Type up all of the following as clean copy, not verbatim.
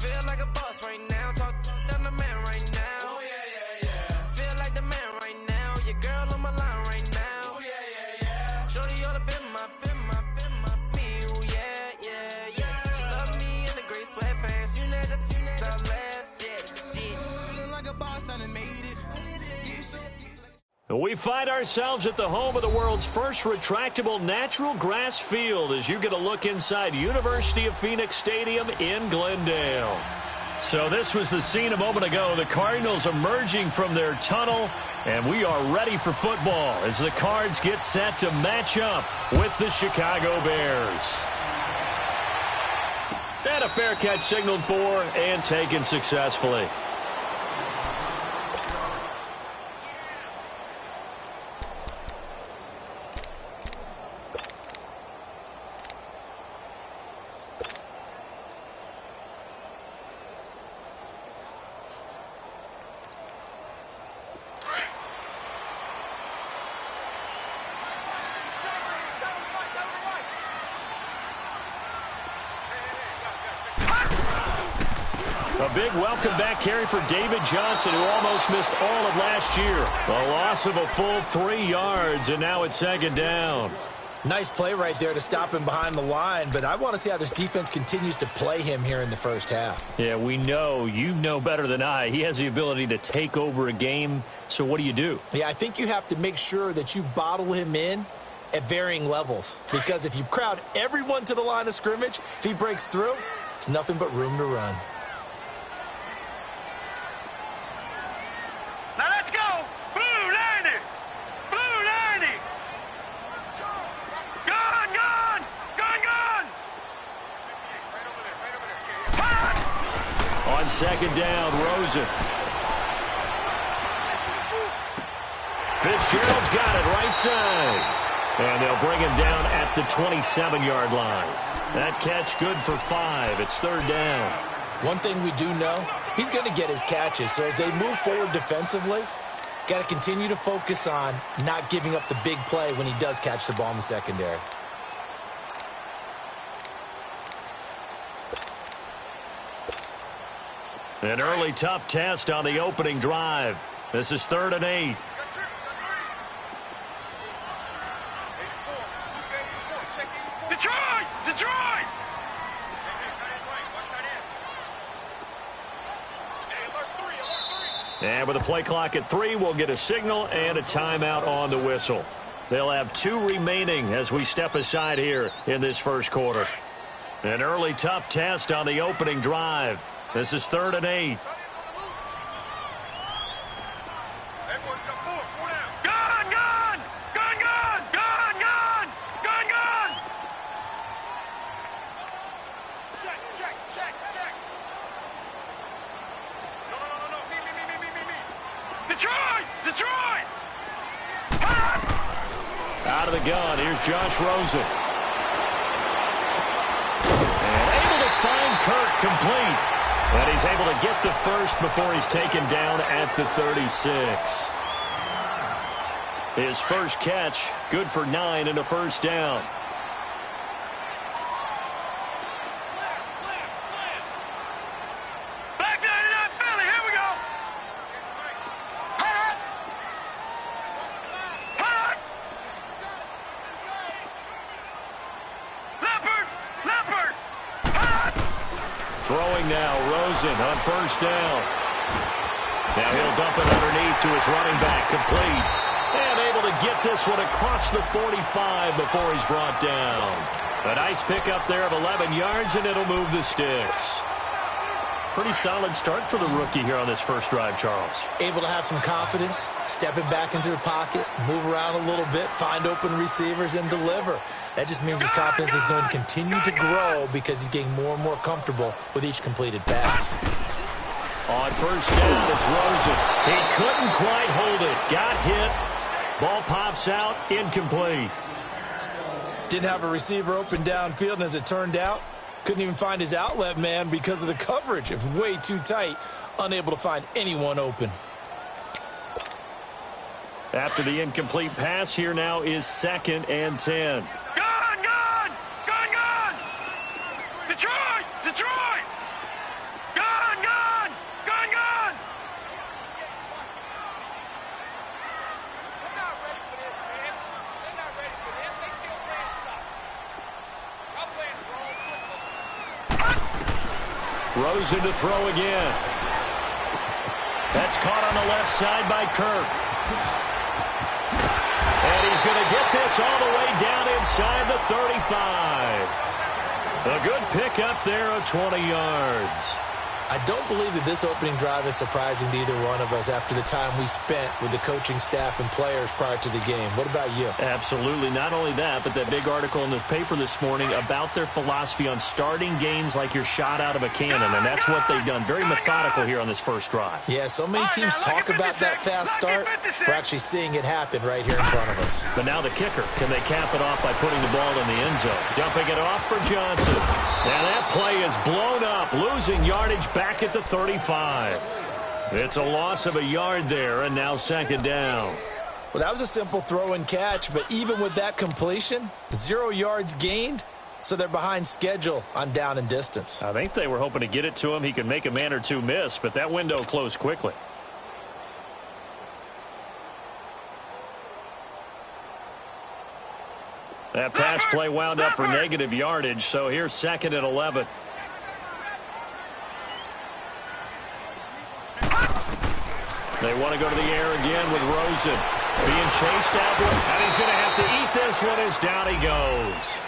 Feel like a boss right now. Talk to the man right now. Oh, yeah. Feel like the man right now. Your girl on my line right now. Oh, yeah. Shorty ought to been my, me. Oh, yeah. She love me in the gray sweatpants. You never left. Yeah. Feeling like a boss, I done made it. We find ourselves at the home of the world's first retractable natural grass field as you get a look inside University of Phoenix Stadium in Glendale. So this was the scene a moment ago. The Cardinals emerging from their tunnel, and we are ready for football as the Cards get set to match up with the Chicago Bears. And a fair catch signaled for and taken successfully. A big welcome back carry for David Johnson, who almost missed all of last year. A loss of a full 3 yards, and now it's second down. Nice play right there to stop him behind the line, but I want to see how this defense continues to play him here in the first half. Yeah, we know. You know better than I. He has the ability to take over a game, so what do you do? Yeah, I think you have to make sure that you bottle him in at varying levels, because if you crowd everyone to the line of scrimmage, if he breaks through, it's nothing but room to run. Second down, Rosen. Fitzgerald's got it right side. And they'll bring him down at the 27-yard line. That catch good for 5. It's third down. One thing we do know, he's going to get his catches. So as they move forward defensively, got to continue to focus on not giving up the big play when he does catch the ball in the secondary. An early tough test on the opening drive. This is 3rd and 8. Detroit! And with a play clock at 3, we'll get a signal and a timeout on the whistle. They'll have 2 remaining as we step aside here in this first quarter. An early tough test on the opening drive. This is 3rd and 8. Detroit! Out of the gun, here's Josh Rosen. And able to find Kirk complete. And he's able to get the first before he's taken down at the 36. His first catch, good for 9 and a first down. Back down to that Philly, here we go. Leopard. Throwing now, Rosen on first down. Now he'll dump it underneath to his running back, complete. And able to get this one across the 45 before he's brought down. A nice pickup there of 11 yards, and it'll move the sticks. Pretty solid start for the rookie here on this first drive, Charles. Able to have some confidence, stepping back into the pocket, move around a little bit, find open receivers, and deliver. That just means his confidence is going to continue to grow because he's getting more and more comfortable with each completed pass. On first down, it's Rosen. He couldn't quite hold it. Got hit. Ball pops out, incomplete. Didn't have a receiver open downfield, and as it turned out, couldn't even find his outlet man because of the coverage. It was way too tight, unable to find anyone open. After the incomplete pass, here now is 2nd and 10. Gone! Detroit! Rosen to throw again. That's caught on the left side by Kirk. And he's going to get this all the way down inside the 35. A good pickup there of 20 yards. I don't believe that this opening drive is surprising to either one of us after the time we spent with the coaching staff and players prior to the game. What about you? Absolutely. Not only that, but that big article in the paper this morning about their philosophy on starting games like you're shot out of a cannon, and that's what they've done. Very methodical here on this first drive. Yeah, so many teams talk about that fast start. We're actually seeing it happen right here in front of us. But now the kicker. Can they cap it off by putting the ball in the end zone? Dumping it off for Johnson. Now that play is blown up, losing yardage back at the 35. It's a loss of a yard there, and now second down. Well, that was a simple throw and catch, but even with that completion, 0 yards gained, so they're behind schedule on down and distance. I think they were hoping to get it to him. He could make a man or two miss, but that window closed quickly. That pass play wound up for negative yardage, so here's second and 11. They want to go to the air again with Rosen. Being chased out, and he's going to have to eat this one as down he goes.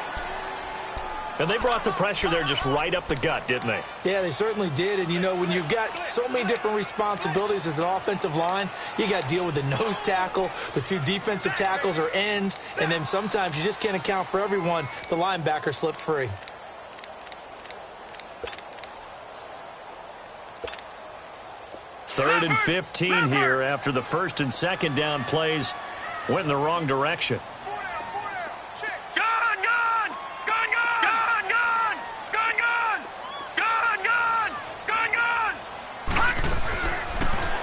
And they brought the pressure there just right up the gut, didn't they? Yeah, they certainly did. And, you know, when you've got so many different responsibilities as an offensive line, you got to deal with the nose tackle, the 2 defensive tackles or ends, and then sometimes you just can't account for everyone. The linebacker slipped free. Third and 15 here after the first and second down plays went in the wrong direction.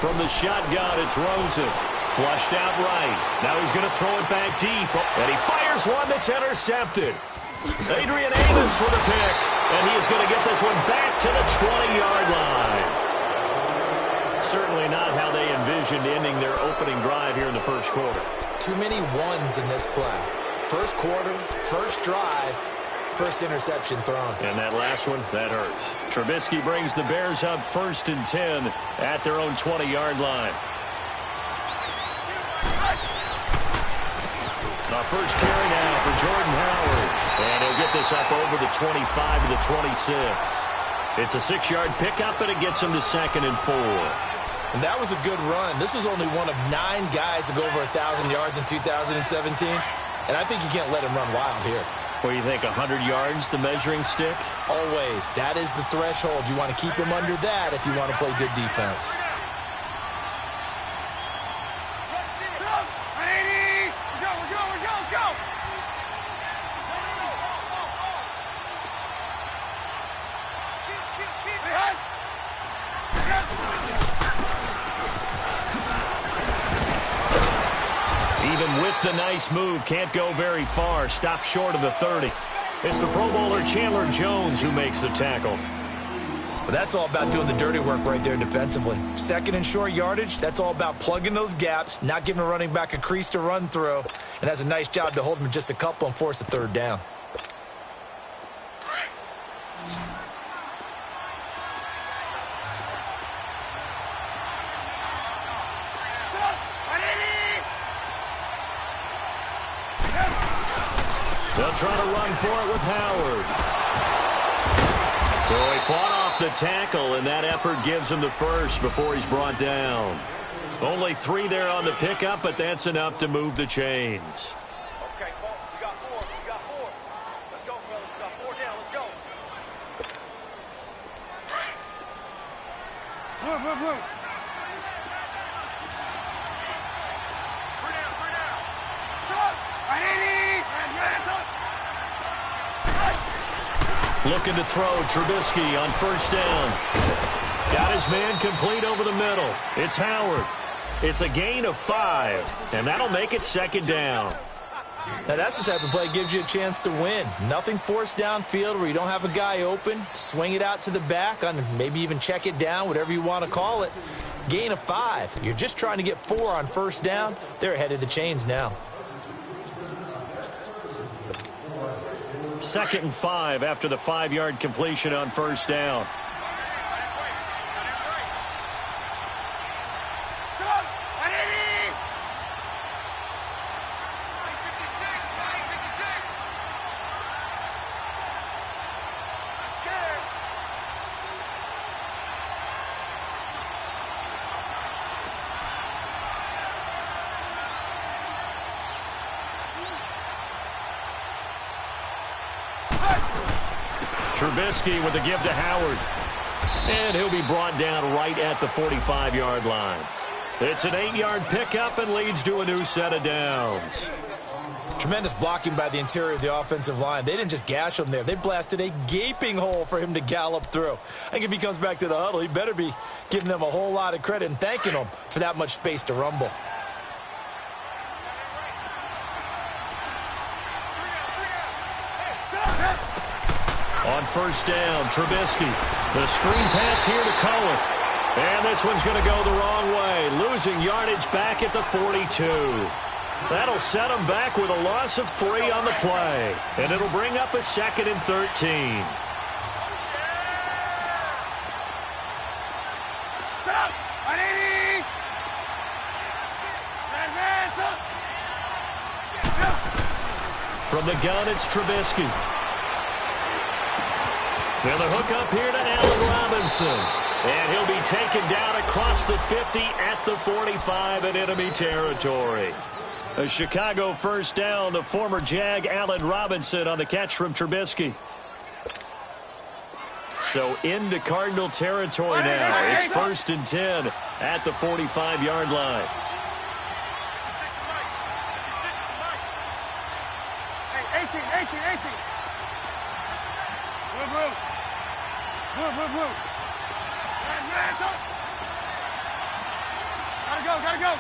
From the shotgun, it's Rosen. Flushed out right. Now he's going to throw it back deep. And he fires one that's intercepted. Adrian Amos with a pick. And he is going to get this one back to the 20-yard line. Certainly not how they envisioned ending their opening drive here in the first quarter. Too many ones in this play. First quarter, first drive, first interception thrown. And that last one, that hurts. Trubisky brings the Bears up 1st and 10 at their own 20-yard line. The first carry now for Jordan Howard. And he'll get this up over the 25 to the 26. It's a 6-yard pickup, and it gets him to 2nd and 4. And that was a good run. This was only one of 9 guys to go over 1,000 yards in 2017. And I think you can't let him run wild here. What do you think, 100 yards, the measuring stick? Always. That is the threshold. You want to keep him under that if you want to play good defense. Even with the nice move, can't go very far. Stopped short of the 30. It's the Pro Bowler Chandler Jones who makes the tackle. But that's all about doing the dirty work right there defensively. 2nd and short yardage, that's all about plugging those gaps, not giving a running back a crease to run through, and has a nice job to hold him just a couple and force a 3rd down. They'll try to run for it with Howard. So he fought off the tackle, and that effort gives him the first before he's brought down. Only 3 there on the pickup, but that's enough to move the chains. Okay, Paul, we got 4. We got 4. Let's go, fellas. We got 4 down. Let's go. Blue. Looking to throw Trubisky on 1st down. Got his man complete over the middle. It's Howard. It's a gain of 5, and that'll make it 2nd down. Now, that's the type of play that gives you a chance to win. Nothing forced downfield where you don't have a guy open. Swing it out to the back, on maybe even check it down, whatever you want to call it. Gain of 5. You're just trying to get 4 on 1st down. They're ahead of the chains now. 2nd and 5 after the 5-yard completion on 1st down. Trubisky with the give to Howard. And he'll be brought down right at the 45-yard line. It's an 8-yard pickup and leads to a new set of downs. Tremendous blocking by the interior of the offensive line. They didn't just gash him there. They blasted a gaping hole for him to gallop through. I think if he comes back to the huddle, he better be giving them a whole lot of credit and thanking them for that much space to rumble. On first down, Trubisky. The screen pass here to Cohen. And this one's going to go the wrong way, losing yardage back at the 42. That'll set him back with a loss of 3 on the play. And it'll bring up a 2nd and 13. From the gun, it's Trubisky. And the hook up here to Allen Robinson. And he'll be taken down across the 50 at the 45 in enemy territory. A Chicago first down to former Jag Allen Robinson on the catch from Trubisky. So into Cardinal territory now. It's 1st and 10 at the 45-yard line. Gotta go.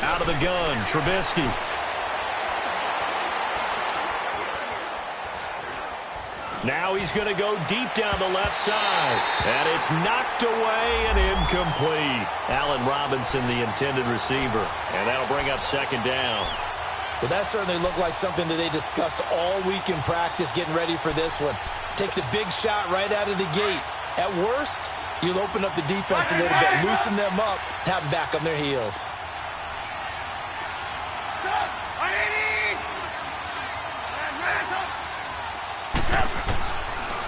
Out of the gun, Trubisky. Now he's going to go deep down the left side. And it's knocked away and incomplete. Allen Robinson, the intended receiver. And that'll bring up 2nd down. Well, that certainly looked like something that they discussed all week in practice getting ready for this one. Take the big shot right out of the gate. At worst, you'll open up the defense a little bit, loosen them up, have them back on their heels.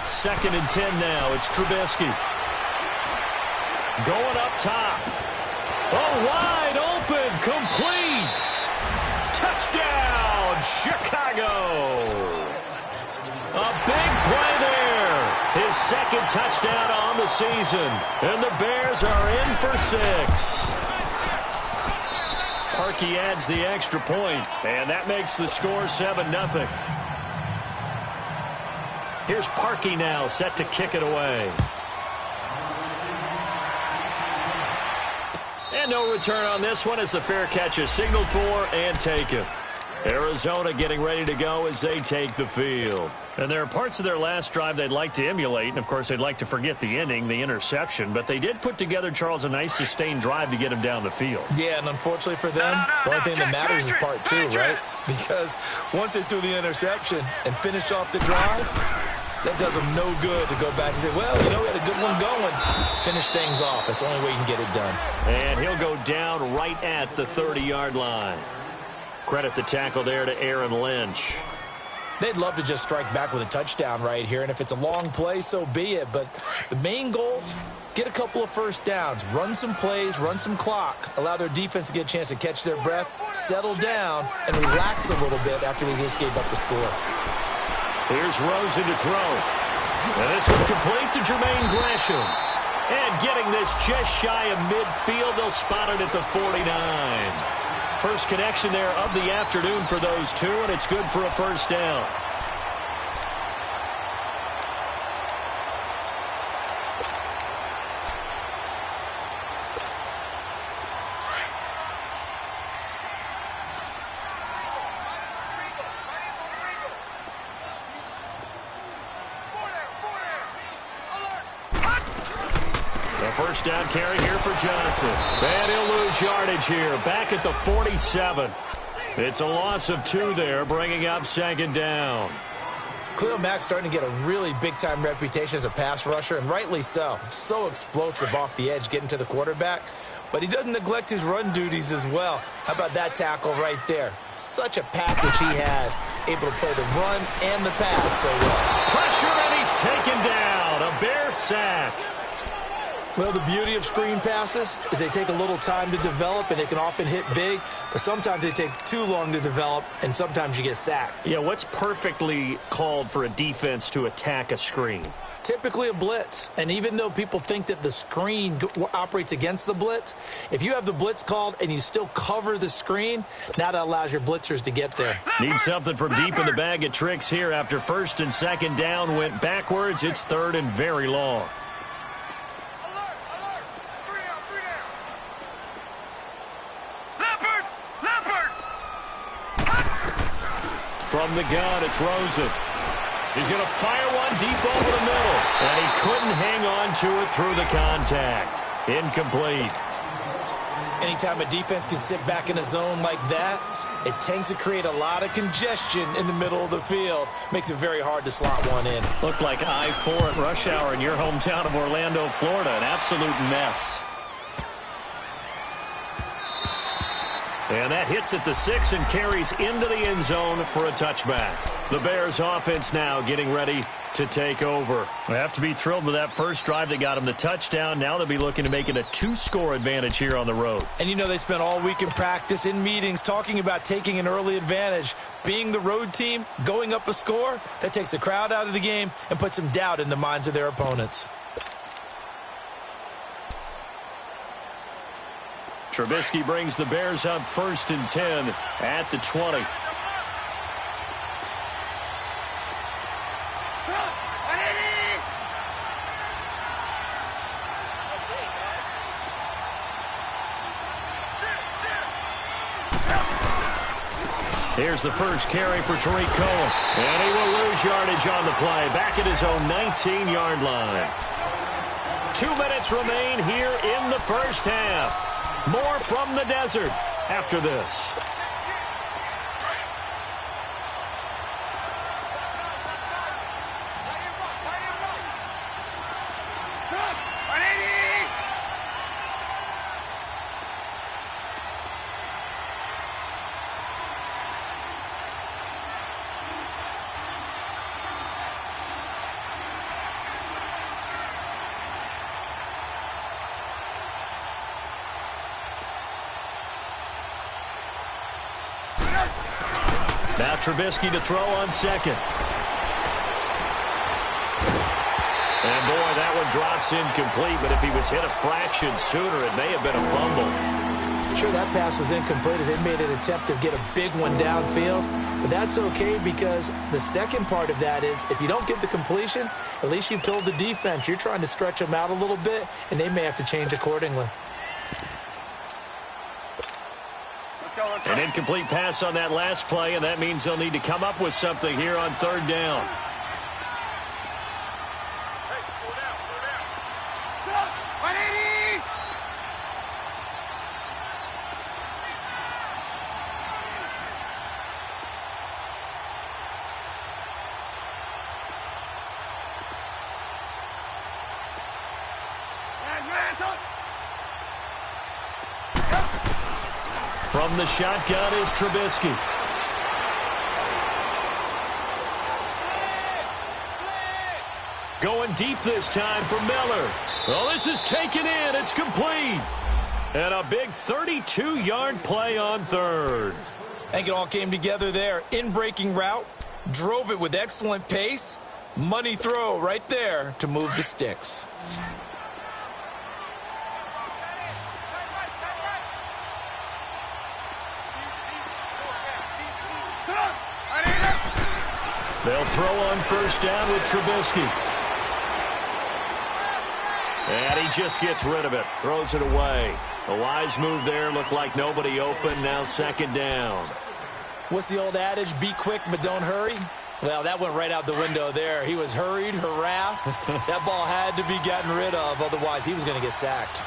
Second and 10 now. It's Trubisky. Going up top. Oh, wide open. Complete. Touchdown, Chicago. A big play there. His 2nd touchdown on the season. And the Bears are in for 6. Parkey adds the extra point, and that makes the score 7-0. Here's Parkey now, set to kick it away. And no return on this one as the fair catch is signaled for and taken. Arizona getting ready to go as they take the field. And there are parts of their last drive they'd like to emulate, and of course they'd like to forget the ending, the interception, but they did put together, Charles, a nice sustained drive to get him down the field. Yeah, and unfortunately for them, the only thing that matters is part 2, right? Because once they threw the interception and finished off the drive, that does them no good to go back and say, well, you know, we had a good one going. Finish things off. That's the only way you can get it done. And he'll go down right at the 30-yard line. Credit the tackle there to Aaron Lynch. They'd love to just strike back with a touchdown right here, and if it's a long play, so be it. But the main goal, get a couple of first downs, run some plays, run some clock, allow their defense to get a chance to catch their breath, settle down, and relax a little bit after they just gave up the score. Here's Rosen to throw. And this is complete to Jermaine Gresham. And getting this just shy of midfield, they'll spot it at the 49. First connection there of the afternoon for those two, and it's good for a first down. First down carry here for Johnson. And he'll lose yardage here. Back at the 47. It's a loss of 2 there, bringing up 2nd down. Khalil Mack's starting to get a really big-time reputation as a pass rusher, and rightly so. So explosive off the edge, getting to the quarterback. But he doesn't neglect his run duties as well. How about that tackle right there? Such a package he has. Able to play the run and the pass so well. Pressure, and he's taken down. A Bear sack. Well, the beauty of screen passes is they take a little time to develop, and they can often hit big, but sometimes they take too long to develop, and sometimes you get sacked. Yeah, what's perfectly called for a defense to attack a screen? Typically a blitz, and even though people think that the screen operates against the blitz, if you have the blitz called and you still cover the screen, now that allows your blitzers to get there. Need something from deep in the bag of tricks here after first and second down went backwards. It's third and very long. Alert! Alert! Three down! Leopard! From the gun, it's Rosen. He's going to fire one deep over the middle. And he couldn't hang on to it through the contact. Incomplete. Anytime a defense can sit back in a zone like that, it tends to create a lot of congestion in the middle of the field. Makes it very hard to slot one in. Looked like I-4 at rush hour in your hometown of Orlando, Florida. An absolute mess. And that hits at the 6 and carries into the end zone for a touchback. The Bears offense now getting ready to take over. They have to be thrilled with that first drive that got them the touchdown. Now they'll be looking to make it a 2-score advantage here on the road. And you know they spent all week in practice, in meetings, talking about taking an early advantage. Being the road team, going up a score, that takes the crowd out of the game and puts some doubt in the minds of their opponents. Trubisky brings the Bears up first and 10 at the 20. Here's the first carry for Tariq Cohen. And he will lose yardage on the play. Back at his own 19-yard line. 2 minutes remain here in the first half. More from the desert after this. Now Trubisky to throw on second. And boy, that one drops incomplete, but if he was hit a fraction sooner, it may have been a fumble. Sure, that pass was incomplete as they made an attempt to get a big one downfield, but that's okay because the second part of that is if you don't get the completion, at least you've told the defense you're trying to stretch them out a little bit, and they may have to change accordingly. An incomplete pass on that last play, and that means they'll need to come up with something here on third down. From the shotgun is Trubisky. Going deep this time for Miller. Well, this is taken in. It's complete. And a big 32-yard play on third. I think it all came together there. In-breaking route, drove it with excellent pace. Money throw right there to move the sticks. They'll throw on first down with Trubisky. And he just gets rid of it. Throws it away. A wise move there. Looked like nobody open. Now second down. What's the old adage? Be quick, but don't hurry. Well, that went right out the window there. He was hurried, harassed. That ball had to be gotten rid of. Otherwise, he was going to get sacked.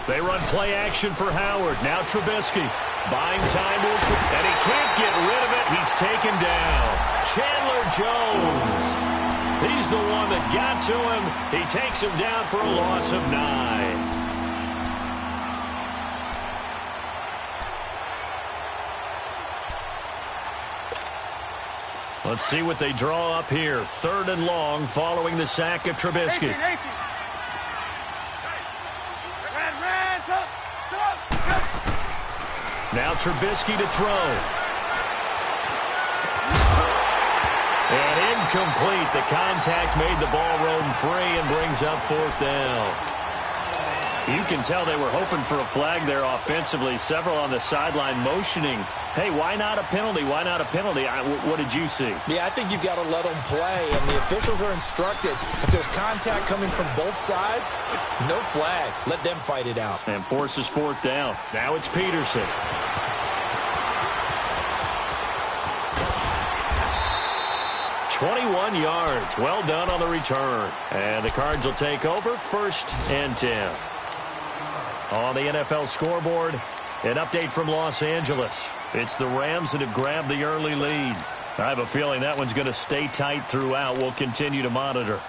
They run play action for Howard. Now Trubisky. Buying time and he can't get rid of it. He's taken down. Chandler Jones. He's the one that got to him. He takes him down for a loss of 9. Let's see what they draw up here. 3rd and long following the sack of Trubisky. Now Trubisky to throw. And incomplete. The contact made the ball roam free and brings up 4th down. You can tell they were hoping for a flag there offensively. Several on the sideline motioning, hey, why not a penalty? Why not a penalty? What did you see? Yeah, I think you've got to let them play, and the officials are instructed. If there's contact coming from both sides, no flag. Let them fight it out. And forces 4th down. Now it's Peterson. "21 yards. Well done on the return. And the Cards will take over 1st and 10. On the NFL scoreboard, an update from Los Angeles. It's the Rams that have grabbed the early lead. I have a feeling that one's going to stay tight throughout. We'll continue to monitor.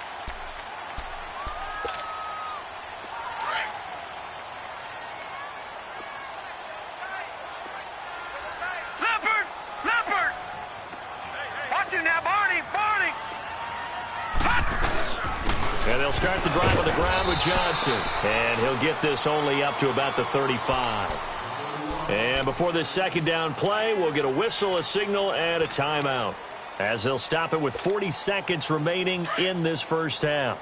Leopard! Watch him now, Barney! And they'll start the drive on the ground with Johnson. And he'll get this only up to about the 35. And before this 2nd down play, we'll get a whistle, a signal, and a timeout, as they'll stop it with 40 seconds remaining in this 1st half.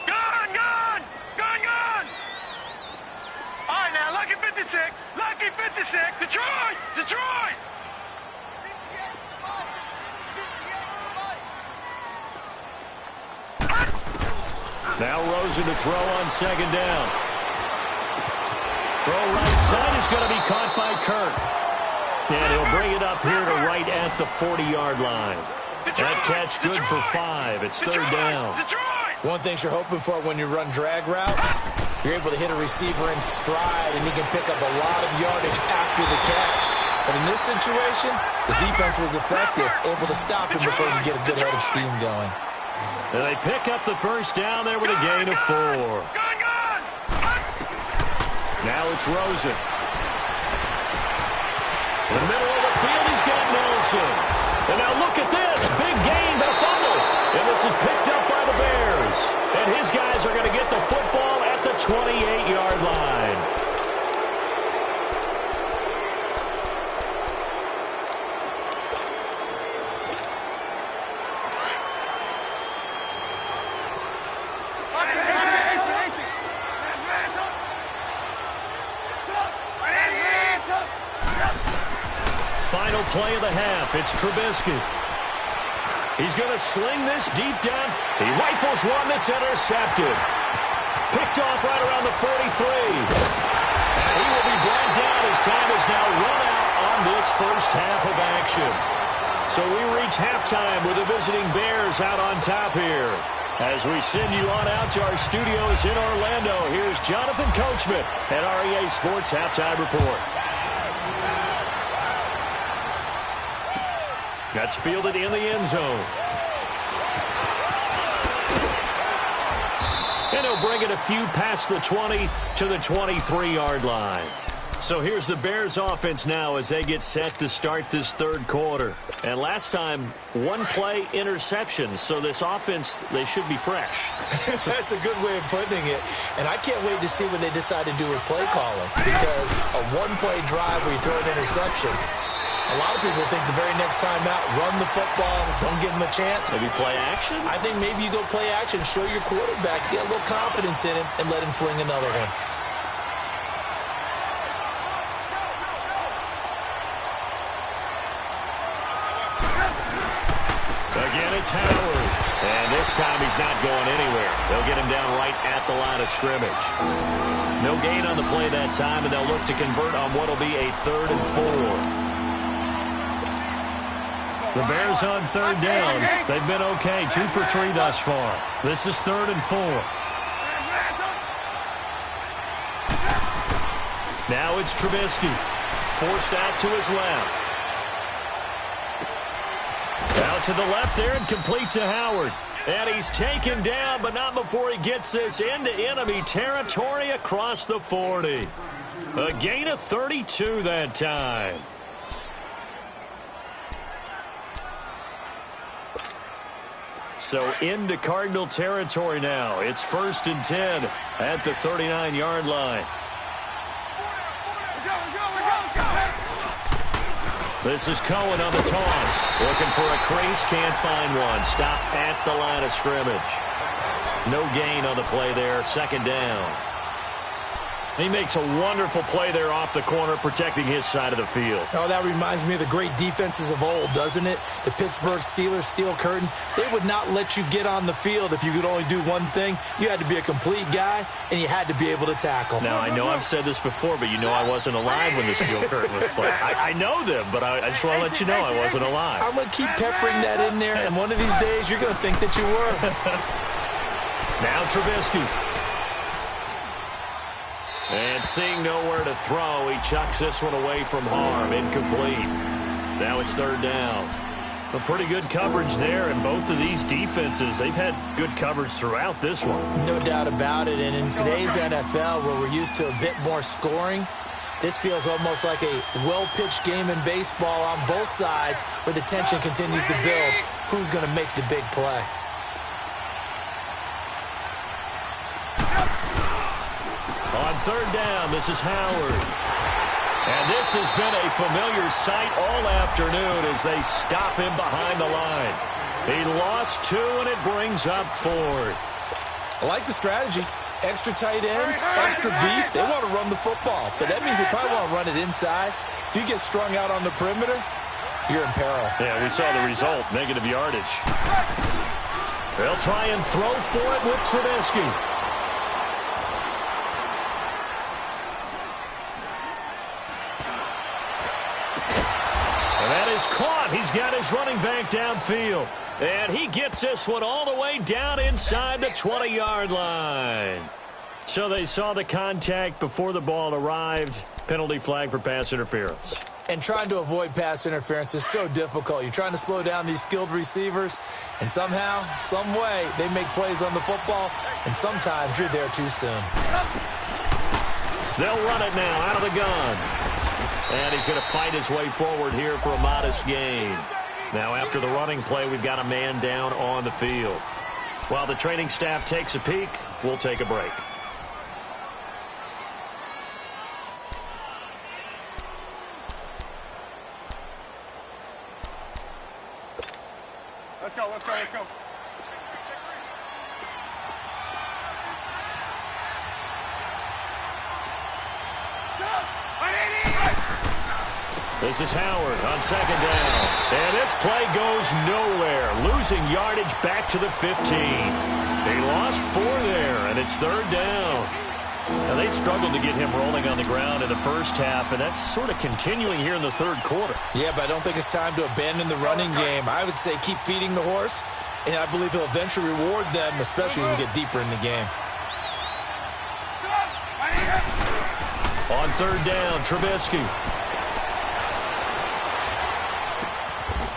Gone! All right, now, lucky 56! Detroit! Now Rosen to throw on 2nd down. Throw right side is going to be caught by Kirk. And he'll bring it up here to right at the 40-yard line. That catch good for 5. It's 3rd down. One thing you're hoping for when you run drag routes, you're able to hit a receiver in stride, and he can pick up a lot of yardage after the catch. But in this situation, the defense was effective, able to stop him before he could get a good head of steam going. And they pick up the 1st down there with a gain of 4. Now it's Rosen. In the middle of the field, he's got Nelson. And now look at this. Big gain, but a fumble. And this is picked up by the Bears. And his guys are going to get the football at the 28-yard line. Final play of the half. It's Trubisky. He's going to sling this deep down. He rifles one that's intercepted. Picked off right around the 43. And he will be brought down as time is now run out on this 1st half of action. So we reach halftime with the visiting Bears out on top here. As we send you on out to our studios in Orlando, here's Jonathan Coachman at REA Sports Halftime Report. That's fielded in the end zone. And he'll bring it a few past the 20 to the 23-yard line. So here's the Bears offense now as they get set to start this 3rd quarter. And last time, 1-play interception. So this offense, they should be fresh. That's a good way of putting it. And I can't wait to see what they decide to do with play calling. Because a 1-play drive where you throw an interception, a lot of people think the very next time out, run the football, don't give him a chance. Maybe play action? I think maybe you go play action, show your quarterback, get a little confidence in him, and let him fling another one. Again, it's Howard. And this time he's not going anywhere. They'll get him down right at the line of scrimmage. No gain on the play that time, and they'll look to convert on what will be a 3rd and 4. The Bears on 3rd down. They've been okay, 2 for 3 thus far. This is 3rd and 4. Now it's Trubisky. Forced out to his left. Out to the left there and complete to Howard. And he's taken down, but not before he gets this into enemy territory across the 40. A gain of 32 that time. So into Cardinal territory now. It's 1st and 10 at the 39-yard line. This is Cohen on the toss. Looking for a crease, can't find one. Stopped at the line of scrimmage. No gain on the play there, 2nd down. He makes a wonderful play there off the corner, protecting his side of the field. Oh, that reminds me of the great defenses of old, doesn't it? The Pittsburgh Steelers, steel curtain. They would not let you get on the field if you could only do one thing. You had to be a complete guy, and you had to be able to tackle. Now, I know I've said this before, but you know I wasn't alive when the steel curtain was played. I know them, but I just want to let you know I wasn't alive. I'm going to keep peppering that in there, and one of these days you're going to think that you were. Now Trubisky. And seeing nowhere to throw, he chucks this one away from harm. Incomplete. Now it's 3rd down. A pretty good coverage there, and both of these defenses, they've had good coverage throughout this one. No doubt about it, and in today's NFL, where we're used to a bit more scoring, this feels almost like a well-pitched game in baseball on both sides, where the tension continues to build. Who's going to make the big play? On 3rd down, this is Howard. And this has been a familiar sight all afternoon as they stop him behind the line. He lost 2, and it brings up 4th. I like the strategy. Extra tight ends, extra beef. They want to run the football, but that means they probably want to run it inside. If you get strung out on the perimeter, you're in peril. Yeah, we saw the result, negative yardage. They'll try and throw for it with Trubisky. Is caught. He's got his running back downfield. And he gets this one all the way down inside the 20-yard line. So they saw the contact before the ball arrived. Penalty flag for pass interference. And trying to avoid pass interference is so difficult. You're trying to slow down these skilled receivers, and somehow, some way, they make plays on the football, and sometimes you're there too soon. They'll run it now out of the gun. And he's going to fight his way forward here for a modest gain. Now, after the running play, we've got a man down on the field. While the training staff takes a peek, we'll take a break. Let's go, let's go, let's go. This is Howard on 2nd down. And this play goes nowhere. Losing yardage back to the 15. He lost 4 there, and it's 3rd down. Now, they struggled to get him rolling on the ground in the first half, and that's sort of continuing here in the 3rd quarter. Yeah, but I don't think it's time to abandon the running game. I would say keep feeding the horse, and I believe he'll eventually reward them, especially as we get deeper in the game. On 3rd down, Trubisky.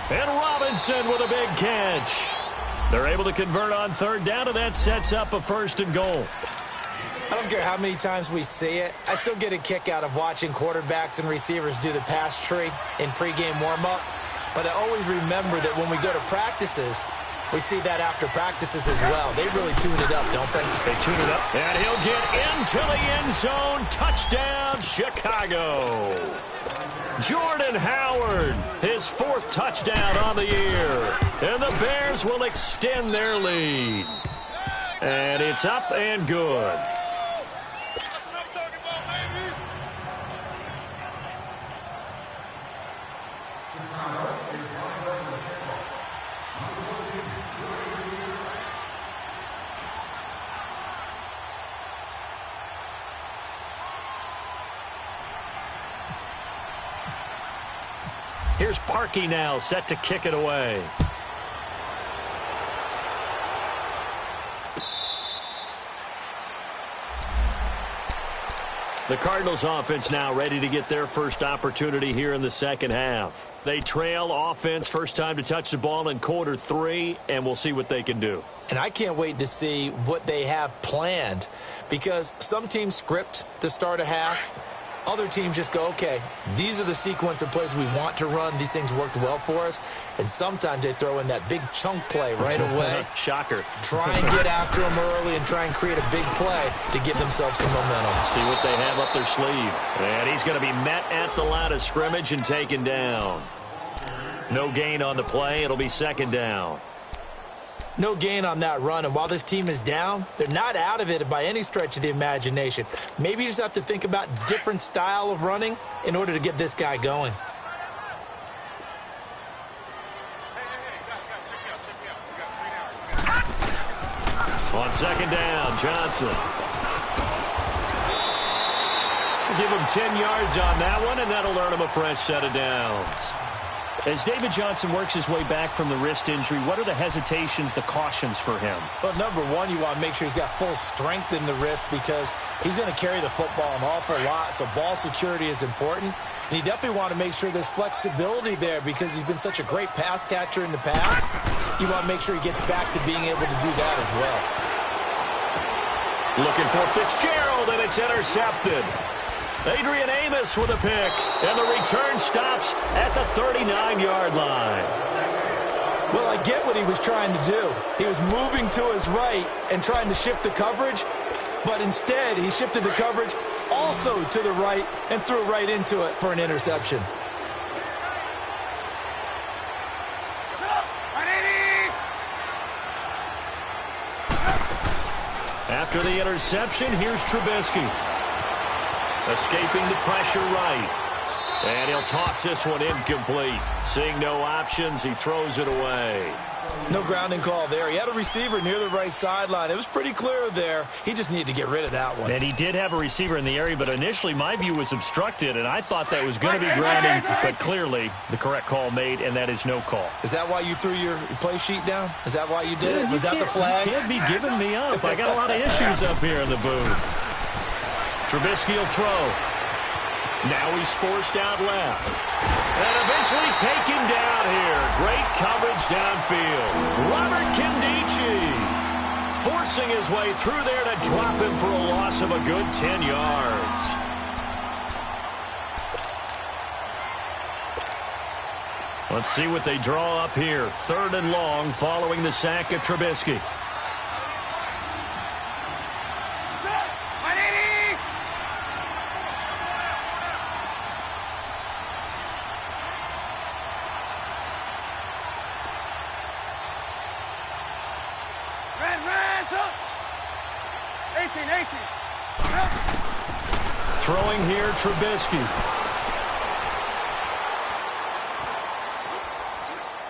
And Robinson with a big catch. They're able to convert on 3rd down, and that sets up a 1st and goal. I don't care how many times we see it. I still get a kick out of watching quarterbacks and receivers do the pass tree in pregame warm-up. But I always remember that when we go to practices, we see that after practices as well. They really tune it up, don't they? They tune it up. And he'll get into the end zone. Touchdown, Chicago. Jordan Howard, his 4th touchdown on the year. And the Bears will extend their lead. And it's up and good. Here's Parkey now, set to kick it away. The Cardinals offense now ready to get their first opportunity here in the 2nd half. They trail offense, first time to touch the ball in quarter 3, and we'll see what they can do. And I can't wait to see what they have planned, because some teams script to start a half, Other teams just go, okay, these are the sequence of plays we want to run. These things worked well for us. And sometimes they throw in that big chunk play right away. Shocker. Try and get after them early and try and create a big play to give themselves some momentum. See what they have up their sleeve. And he's going to be met at the line of scrimmage and taken down. No gain on the play. It'll be second down. No gain on that run, and while this team is down, they're not out of it by any stretch of the imagination. Maybe you just have to think about different style of running in order to get this guy going. On second down, Johnson. Give him 10 yards on that one, and that'll earn him a fresh set of downs. As David Johnson works his way back from the wrist injury, what are the hesitations, the cautions for him? Well, number one, you want to make sure he's got full strength in the wrist because he's going to carry the football an awful lot, so ball security is important. And you definitely want to make sure there's flexibility there because he's been such a great pass catcher in the past. You want to make sure he gets back to being able to do that as well. Looking for Fitzgerald, and it's intercepted. Adrian Amos with a pick, and the return stops at the 39-yard line. Well, I get what he was trying to do. He was moving to his right and trying to shift the coverage, but instead he shifted the coverage also to the right and threw right into it for an interception. After the interception, here's Trubisky. Escaping the pressure right. And he'll toss this one incomplete. Seeing no options, he throws it away. No grounding call there. He had a receiver near the right sideline. It was pretty clear there. He just needed to get rid of that one. And he did have a receiver in the area, but initially my view was obstructed, and I thought that was going to be grounding, but clearly the correct call made, and that is no call. Is that why you threw your play sheet down? Is that why you did it? Was that the flag? You can't be giving me up. I got a lot of issues up here in the booth. Trubisky will throw. Now he's forced out left. And eventually taken down here. Great coverage downfield. Robert Kindici forcing his way through there to drop him for a loss of a good 10 yards. Let's see what they draw up here. 3rd and long following the sack of Trubisky. Throwing here, Trubisky.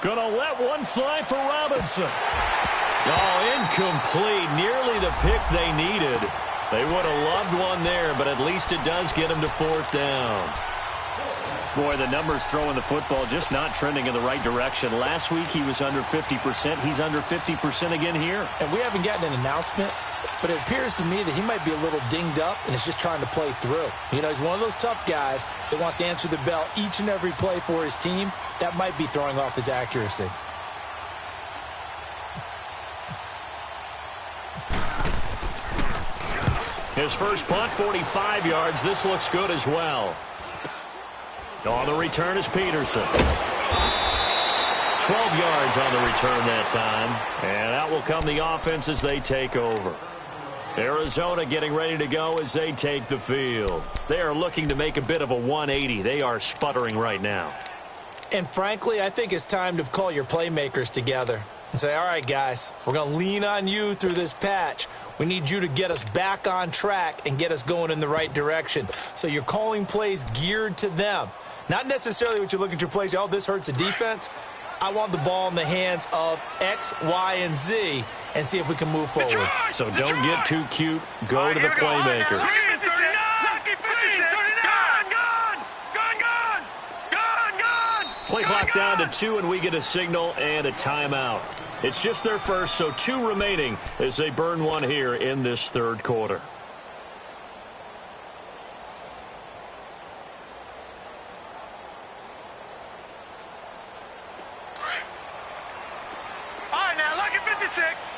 Gonna let one fly for Robinson. Oh, incomplete. Nearly the pick they needed. They would have loved one there, but at least it does get them to 4th down. Boy, the numbers throwing the football just not trending in the right direction. Last week he was under 50%. He's under 50% again here. And we haven't gotten an announcement, but it appears to me that he might be a little dinged up and is just trying to play through. You know, he's one of those tough guys that wants to answer the bell each and every play for his team. That might be throwing off his accuracy. His first punt, 45 yards. This looks good as well. On the return is Peterson. 12 yards on the return that time. And out will come the offense as they take over. Arizona getting ready to go as they take the field. They are looking to make a bit of a 180. They are sputtering right now. And frankly, I think it's time to call your playmakers together and say, all right, guys, we're going to lean on you through this patch. We need you to get us back on track and get us going in the right direction. So you're calling plays geared to them. Not necessarily what you look at your plays, oh, this hurts the defense. I want the ball in the hands of X, Y, and Z and see if we can move forward. So don't get too cute. Go to the playmakers. Play clock down to 2, and we get a signal and a timeout. It's just their first, so 2 remaining as they burn one here in this 3rd quarter.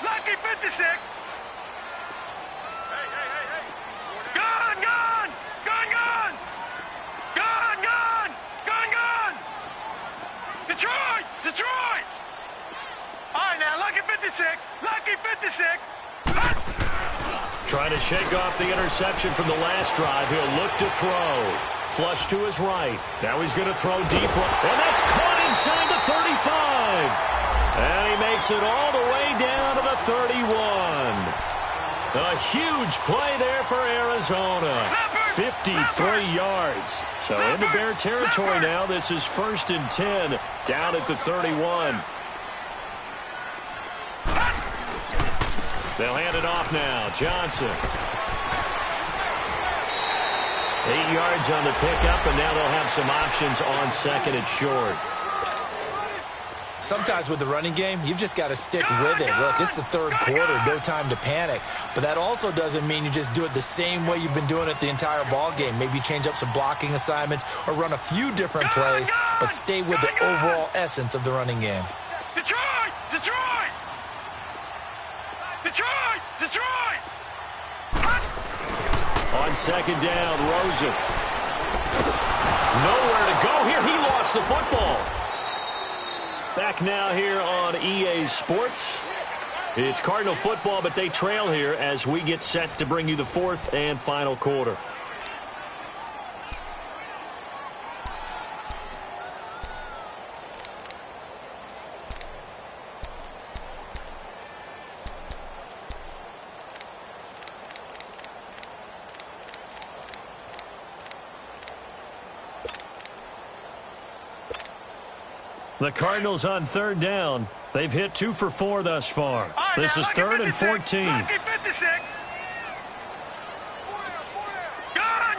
Lucky 56. Hey. Gun. Detroit! Detroit! All right, now, lucky 56. Lucky 56. Trying to shake off the interception from the last drive. He'll look to throw. Flush to his right. Now he's going to throw deep. And that's caught inside the 35. And he makes it all the way down to the 31. A huge play there for Arizona. 53 yards. So into Bear territory now. This is 1st and 10 down at the 31. They'll hand it off now. Johnson. 8 yards on the pickup, and now they'll have some options on 2nd and short. Sometimes with the running game, you've just got to stick with it. Look, it's the 3rd quarter, no time to panic. But that also doesn't mean you just do it the same way you've been doing it the entire ball game. Maybe change up some blocking assignments or run a few different plays, but stay with the overall essence of the running game. Detroit! Detroit! Detroit! Detroit! On 2nd down, Rosen. Nowhere to go here. He lost the football. Back now here on EA Sports. It's Cardinal football, but they trail here as we get set to bring you the 4th and final quarter. The Cardinals on 3rd down. They've hit 2 for 4 thus far. Right, this now, is 3rd and 14. Lucky 56. Gun!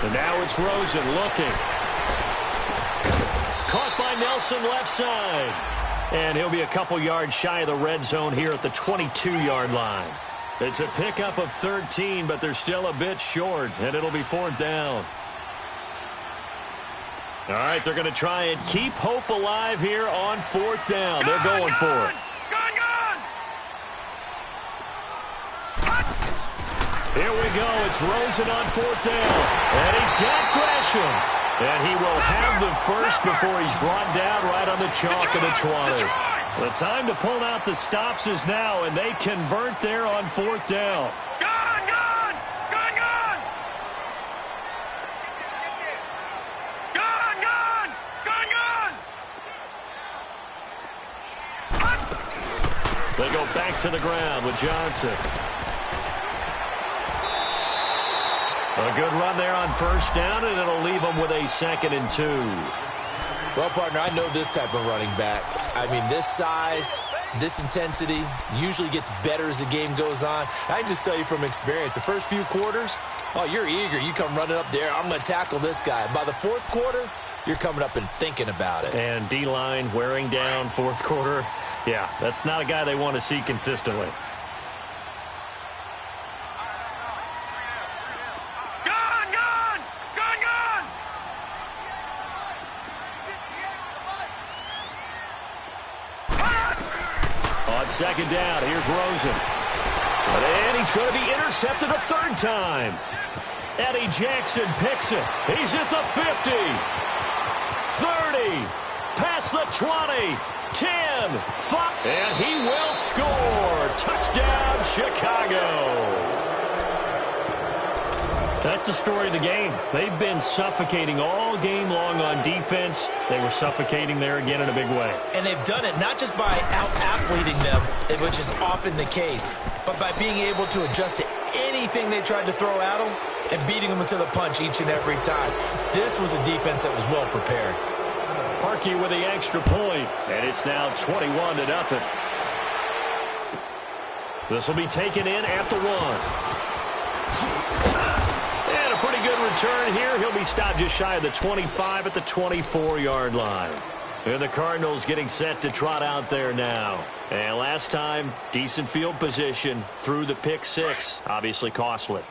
And now it's Rosen looking. Caught by Nelson left side. And he'll be a couple yards shy of the red zone here at the 22-yard line. It's a pickup of 13, but they're still a bit short, and it'll be 4th down. All right, they're going to try and keep hope alive here on 4th down. They're going for it. Here we go. It's Rosen on 4th down. And he's got Gresham. And he will have the first before he's brought down right on the chalk of the 20. The time to pull out the stops is now, and they convert there on 4th down. They go back to the ground with Johnson. A good run there on 1st down, and it'll leave them with a 2nd and 2. Well, partner, I know this type of running back. I mean, this size, this intensity usually gets better as the game goes on. I can just tell you from experience, the first few quarters, oh, you're eager. You come running up there, I'm going to tackle this guy. By the 4th quarter, you're coming up and thinking about it. And D-line wearing down 4th quarter. Yeah, that's not a guy they want to see consistently. On 2nd down, here's Rosen. And he's going to be intercepted a 3rd time. Eddie Jackson picks it. He's at the 50. 30. Past the 20. 10, 5, and he will score. Touchdown, Chicago. That's the story of the game. They've been suffocating all game long on defense. They were suffocating there again in a big way. And they've done it not just by out-athleting them, which is often the case, but by being able to adjust to anything they tried to throw at them and beating them into the punch each and every time. This was a defense that was well prepared. Parkey with the extra point, and it's now 21-0. This will be taken in at the 1. And a pretty good return here. He'll be stopped just shy of the 25 at the 24-yard line. And the Cardinals getting set to trot out there now. And last time, decent field position through the pick 6. Obviously costly.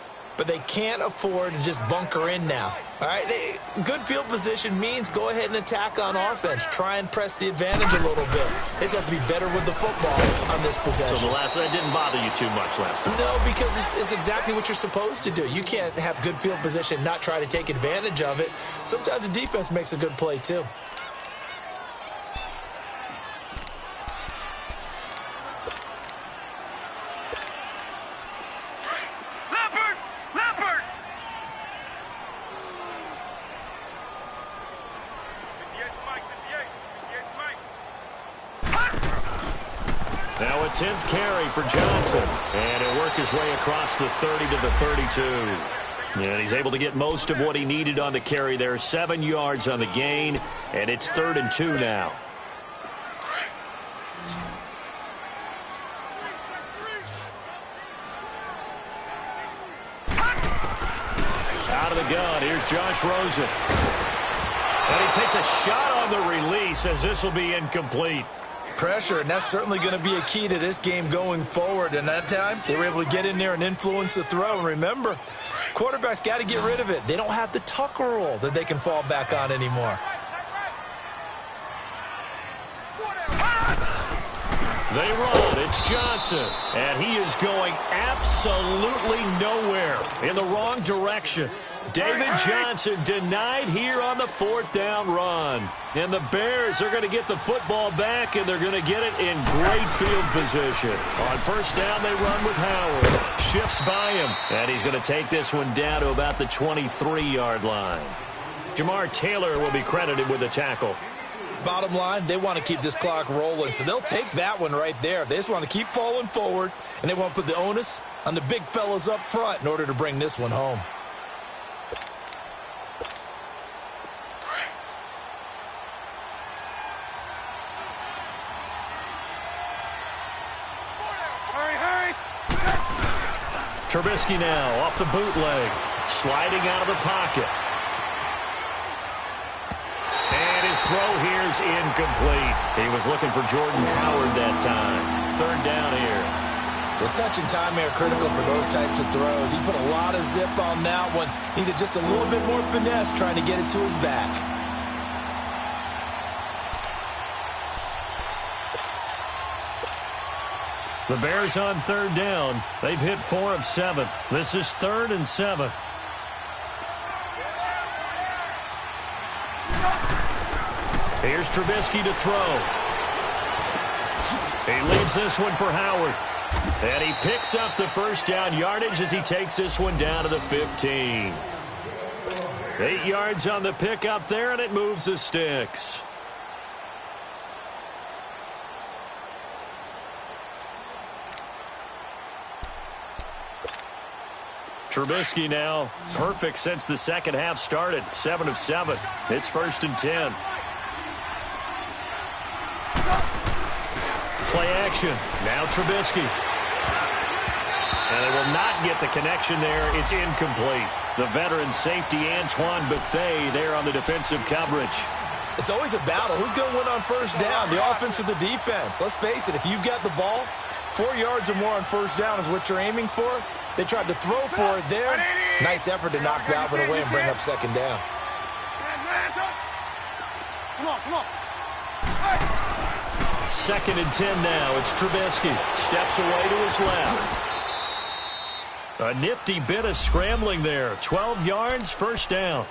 but they can't afford to just bunker in now. All right, good field position means go ahead and attack on offense. Try and press the advantage a little bit. They just have to be better with the football on this possession. So that didn't bother you too much last time? No, because it's exactly what you're supposed to do. You can't have good field position and not try to take advantage of it. Sometimes the defense makes a good play, too. Now a 10th carry for Johnson. And he'll work his way across the 30 to the 32. And he's able to get most of what he needed on the carry there. 7 yards on the gain. And it's 3rd and 2 now. Out of the gun, here's Josh Rosen. And he takes a shot on the release as this will be incomplete. Pressure, and that's certainly going to be a key to this game going forward. And that time, they were able to get in there and influence the throw. And remember, quarterbacks got to get rid of it. They don't have the tuck rule that they can fall back on anymore. They run. It's Johnson. And he is going absolutely nowhere in the wrong direction. David Johnson denied here on the 4th down run. And the Bears are going to get the football back, and they're going to get it in great field position. On 1st down, they run with Howard. Shifts by him, and he's going to take this one down to about the 23-yard line. Jamar Taylor will be credited with the tackle. Bottom line, they want to keep this clock rolling, so they'll take that one right there. They just want to keep falling forward, and they want to put the onus on the big fellas up front in order to bring this one home. Trubisky now off the bootleg, sliding out of the pocket. And his throw here is incomplete. He was looking for Jordan Howard that time. 3rd down here. Well, touch and time are critical for those types of throws. He put a lot of zip on that one. Needed just a little bit more finesse trying to get it to his back. The Bears on 3rd down. They've hit 4 of 7. This is 3rd and 7. Here's Trubisky to throw. He leaves this one for Howard. And he picks up the 1st down yardage as he takes this one down to the 15. 8 yards on the pickup there, and it moves the sticks. Trubisky now perfect since the 2nd half started. 7 of 7. It's 1st and 10. Play action. Now Trubisky. And they will not get the connection there. It's incomplete. The veteran safety Antoine Bethea there on the defensive coverage. It's always a battle. Who's going to win on 1st down, the offense or the defense? Let's face it, if you've got the ball, 4 yards or more on 1st down is what you're aiming for. They tried to throw for it there. Nice effort to knock that one away and bring up 2nd down. Come on. 2nd and 10 now. It's Trubisky. Steps away to his left. A nifty bit of scrambling there. 12 yards, 1st down.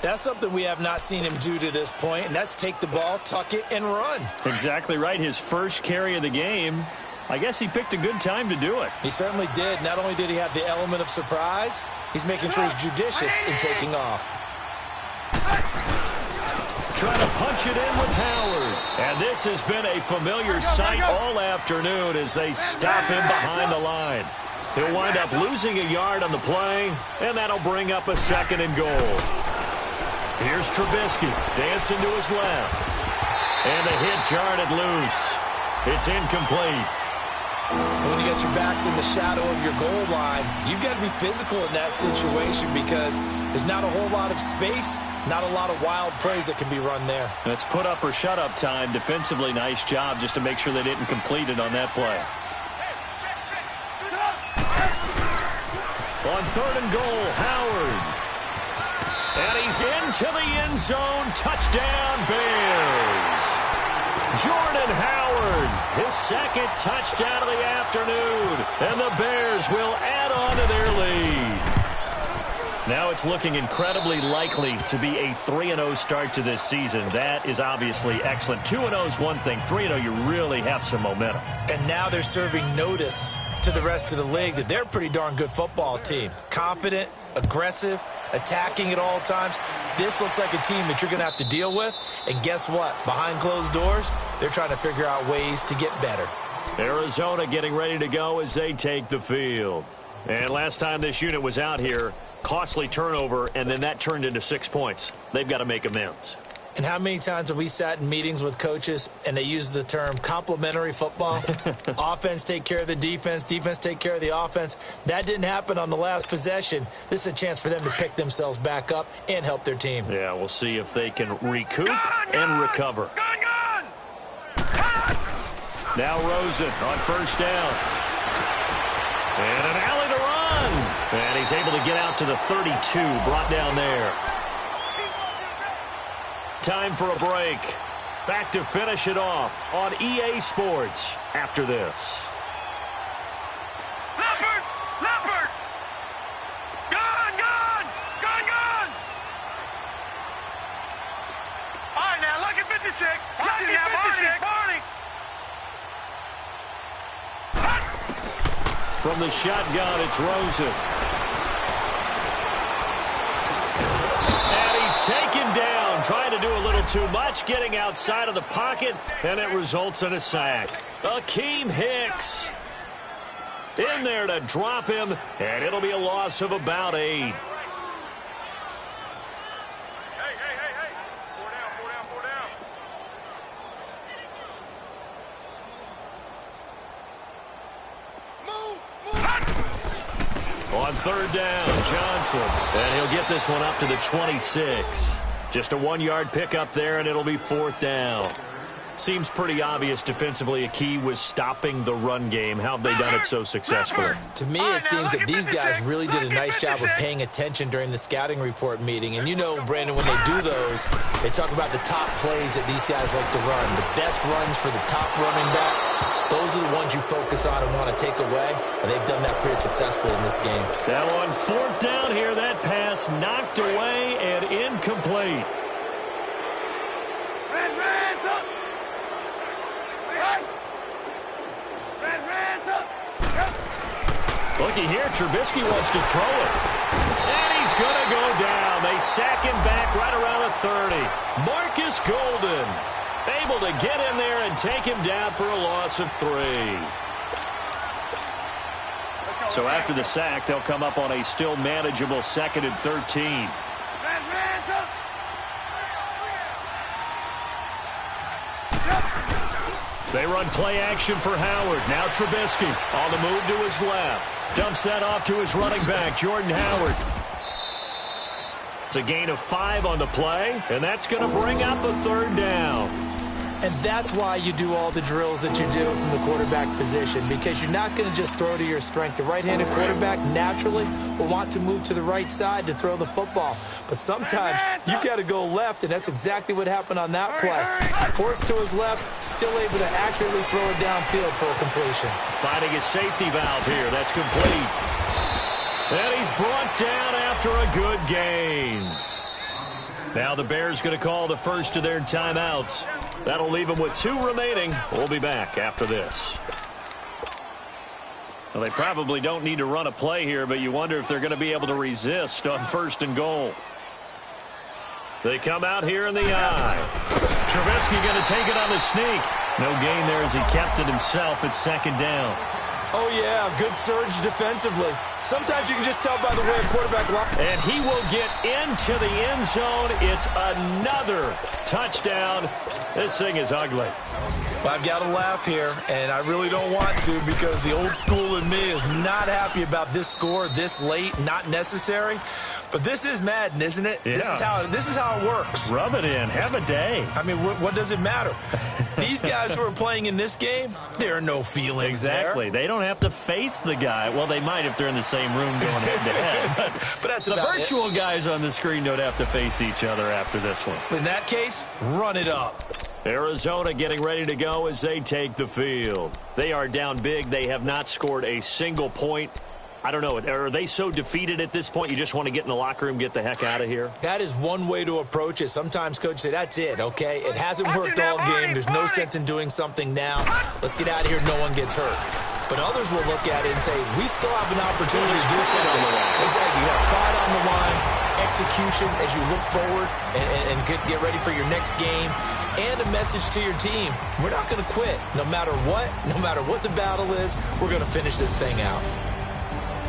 That's something we have not seen him do to this point, and that's take the ball, tuck it, and run. Exactly right. His first carry of the game. I guess he picked a good time to do it. He certainly did. Not only did he have the element of surprise, he's making sure he's judicious in taking off. Trying to punch it in with Howard. And this has been a familiar sight all afternoon as they stop him behind the line. He'll wind up losing a yard on the play, and that'll bring up a 2nd and goal. Here's Trubisky dancing to his left. And the hit jarred it loose. It's incomplete. When you got your backs in the shadow of your goal line, you've got to be physical in that situation because there's not a whole lot of space, not a lot of wild plays that can be run there. It's put up or shut up time. Defensively, nice job just to make sure they didn't complete it on that play. On 3rd and goal, Howard. And he's into the end zone. Touchdown, Bears. Jordan Howard, his 2nd touchdown of the afternoon. And the Bears will add on to their lead. Now it's looking incredibly likely to be a 3-0 start to this season. That is obviously excellent. 2-0 is one thing. 3-0, you really have some momentum. And now they're serving notice to the rest of the league that they're a pretty darn good football team. Confident, aggressive, attacking at all times. This looks like a team that you're going to have to deal with. And guess what? Behind closed doors, they're trying to figure out ways to get better. Arizona getting ready to go as they take the field. And last time this unit was out here, costly turnover, and then that turned into 6 points. They've got to make amends. And how many times have we sat in meetings with coaches and they use the term complementary football? Offense take care of the defense, defense take care of the offense. That didn't happen on the last possession. This is a chance for them to pick themselves back up and help their team. Yeah, we'll see if they can recoup and recover. Now Rosen on 1st down. And an alley to run. And he's able to get out to the 32, brought down there. Time for a break. Back to finish it off on EA Sports after this. Leopard! Leopard! Gone! Gone! Gone! Gone! All right, now, look at 56. Look at 56. From the shotgun, it's Rosen. And he's taken down, trying to do a little too much, getting outside of the pocket, and it results in a sack. Akeem Hicks in there to drop him, and it'll be a loss of about 8. Hey. 4 down. On 3rd down, Johnson. And he'll get this one up to the 26. Just a 1-yard pickup there, and it'll be 4th down. Seems pretty obvious defensively a key was stopping the run game. How have they done it so successfully? To me, it seems that these guys really did a nice job of paying attention during the scouting report meeting. And you know, Brandon, when they do those, they talk about the top plays that these guys like to run. The best runs for the top running back. Those are the ones you focus on and want to take away, and they've done that pretty successfully in this game. Now on 4th down here, that pass knocked away and incomplete. Looky here, Trubisky wants to throw it. And he's going to go down. They sack him back right around the 30. Marcus Golden able to get in there and take him down for a loss of 3. So after the sack, they'll come up on a still manageable 2nd and 13. They run play action for Howard. Now Trubisky on the move to his left. Dumps that off to his running back, Jordan Howard. It's a gain of 5 on the play, and that's going to bring up a 3rd down. And that's why you do all the drills that you do from the quarterback position, because you're not going to just throw to your strength. The right-handed quarterback naturally will want to move to the right side to throw the football. But sometimes you got to go left, and that's exactly what happened on that play. Forced to his left, still able to accurately throw it downfield for a completion. Finding his safety valve here. That's complete. And he's brought down after a good gain. Now the Bears going to call the first of their timeouts. That'll leave them with 2 remaining. We'll be back after this. Well, they probably don't need to run a play here, but you wonder if they're going to be able to resist on 1st and goal. They come out here in the eye. Trubisky going to take it on the sneak. No gain there as he kept it himself at 2nd down. Oh, yeah, good surge defensively. Sometimes you can just tell by the way a quarterback locks. And he will get into the end zone. It's another touchdown. This thing is ugly. Well, I've got to laugh here, and I really don't want to because the old school in me is not happy about this score this late, not necessary. But this is Madden, isn't it? Yeah. This is how it works. Rub it in. Have a day. I mean, what does it matter? These guys who are playing in this game, there are no feelings Exactly. there. They don't have to face the guy. Well, they might if they're in the same room going head-to-head. But that's the about virtual guys on the screen don't have to face each other after this one. In that case, run it up. Arizona getting ready to go as they take the field. They are down big. They have not scored a single point. I don't know. Are they so defeated at this point you just want to get in the locker room, get the heck out of here? That is one way to approach it. Sometimes coaches say, that's it, okay? It hasn't worked all game. There's no sense in doing something now. Let's get out of here. No one gets hurt. But others will look at it and say, we still have an opportunity to do something. Exactly. You have pride on the line, execution as you look forward and get ready for your next game, and a message to your team. We're not going to quit. No matter what the battle is, we're going to finish this thing out.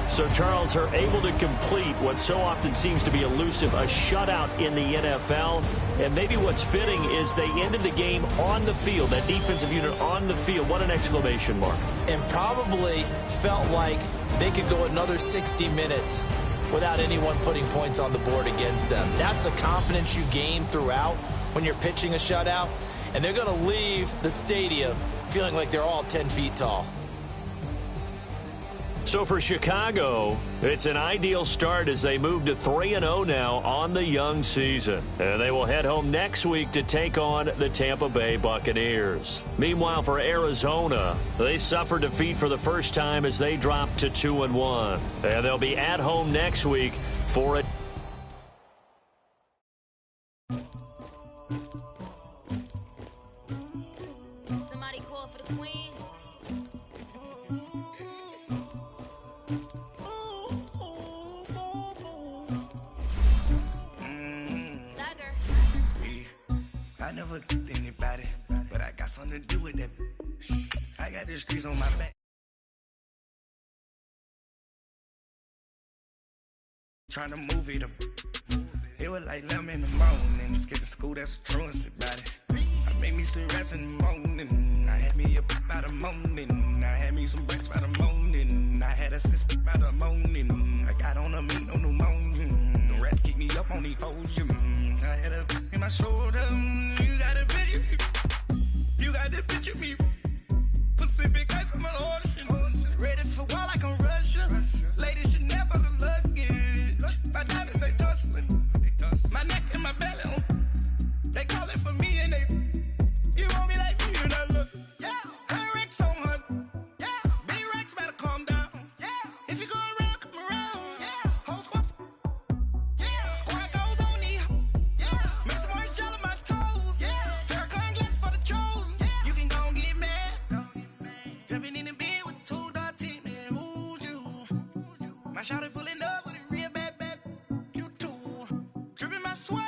So, Charles, are able to complete what so often seems to be elusive, a shutout in the NFL. And maybe what's fitting is they ended the game on the field, that defensive unit on the field. What an exclamation mark. And probably felt like they could go another 60 minutes without anyone putting points on the board against them. That's the confidence you gain throughout when you're pitching a shutout. And they're going to leave the stadium feeling like they're all 10 feet tall. So for Chicago, it's an ideal start as they move to 3-0 now on the young season. And they will head home next week to take on the Tampa Bay Buccaneers. Meanwhile, for Arizona, they suffered defeat for the first time as they dropped to 2-1. And they'll be at home next week for a Somebody call for the queen. I never anybody, but I got something to do with that. I got the streets on my back. Trying to move it up. It was like 11 in the morning. Skipping school, that's a truancy about it. I made me some rest in the morning. I had me up by the morning. I had me some breaks by the morning. I had a sis by the morning. I got on a meat on the morning. The rats keep me up on the podium. I had a in my shoulder. You got a picture me. You got the picture me. Pacific ice on my ocean. Ready for war like I'm Russia. Ladies should never the luggage. My diamonds they tussling. My neck and my belly on. They calling for me and they. You want me like me and I look. Yeah. Her Rex on her. Yeah. Big Rex better calm down. Yeah. If you go around, come around. Yeah. Whole squad. Yeah. Squad goes on the. Yeah. Make some more shell on my toes. Yeah. Farrakhan glass for the chosen. Yeah. You can go and get mad. Jumping in the bed with 2 dark team and who's you? My shawty pulling up with a real bad. You too. Dripping my swag.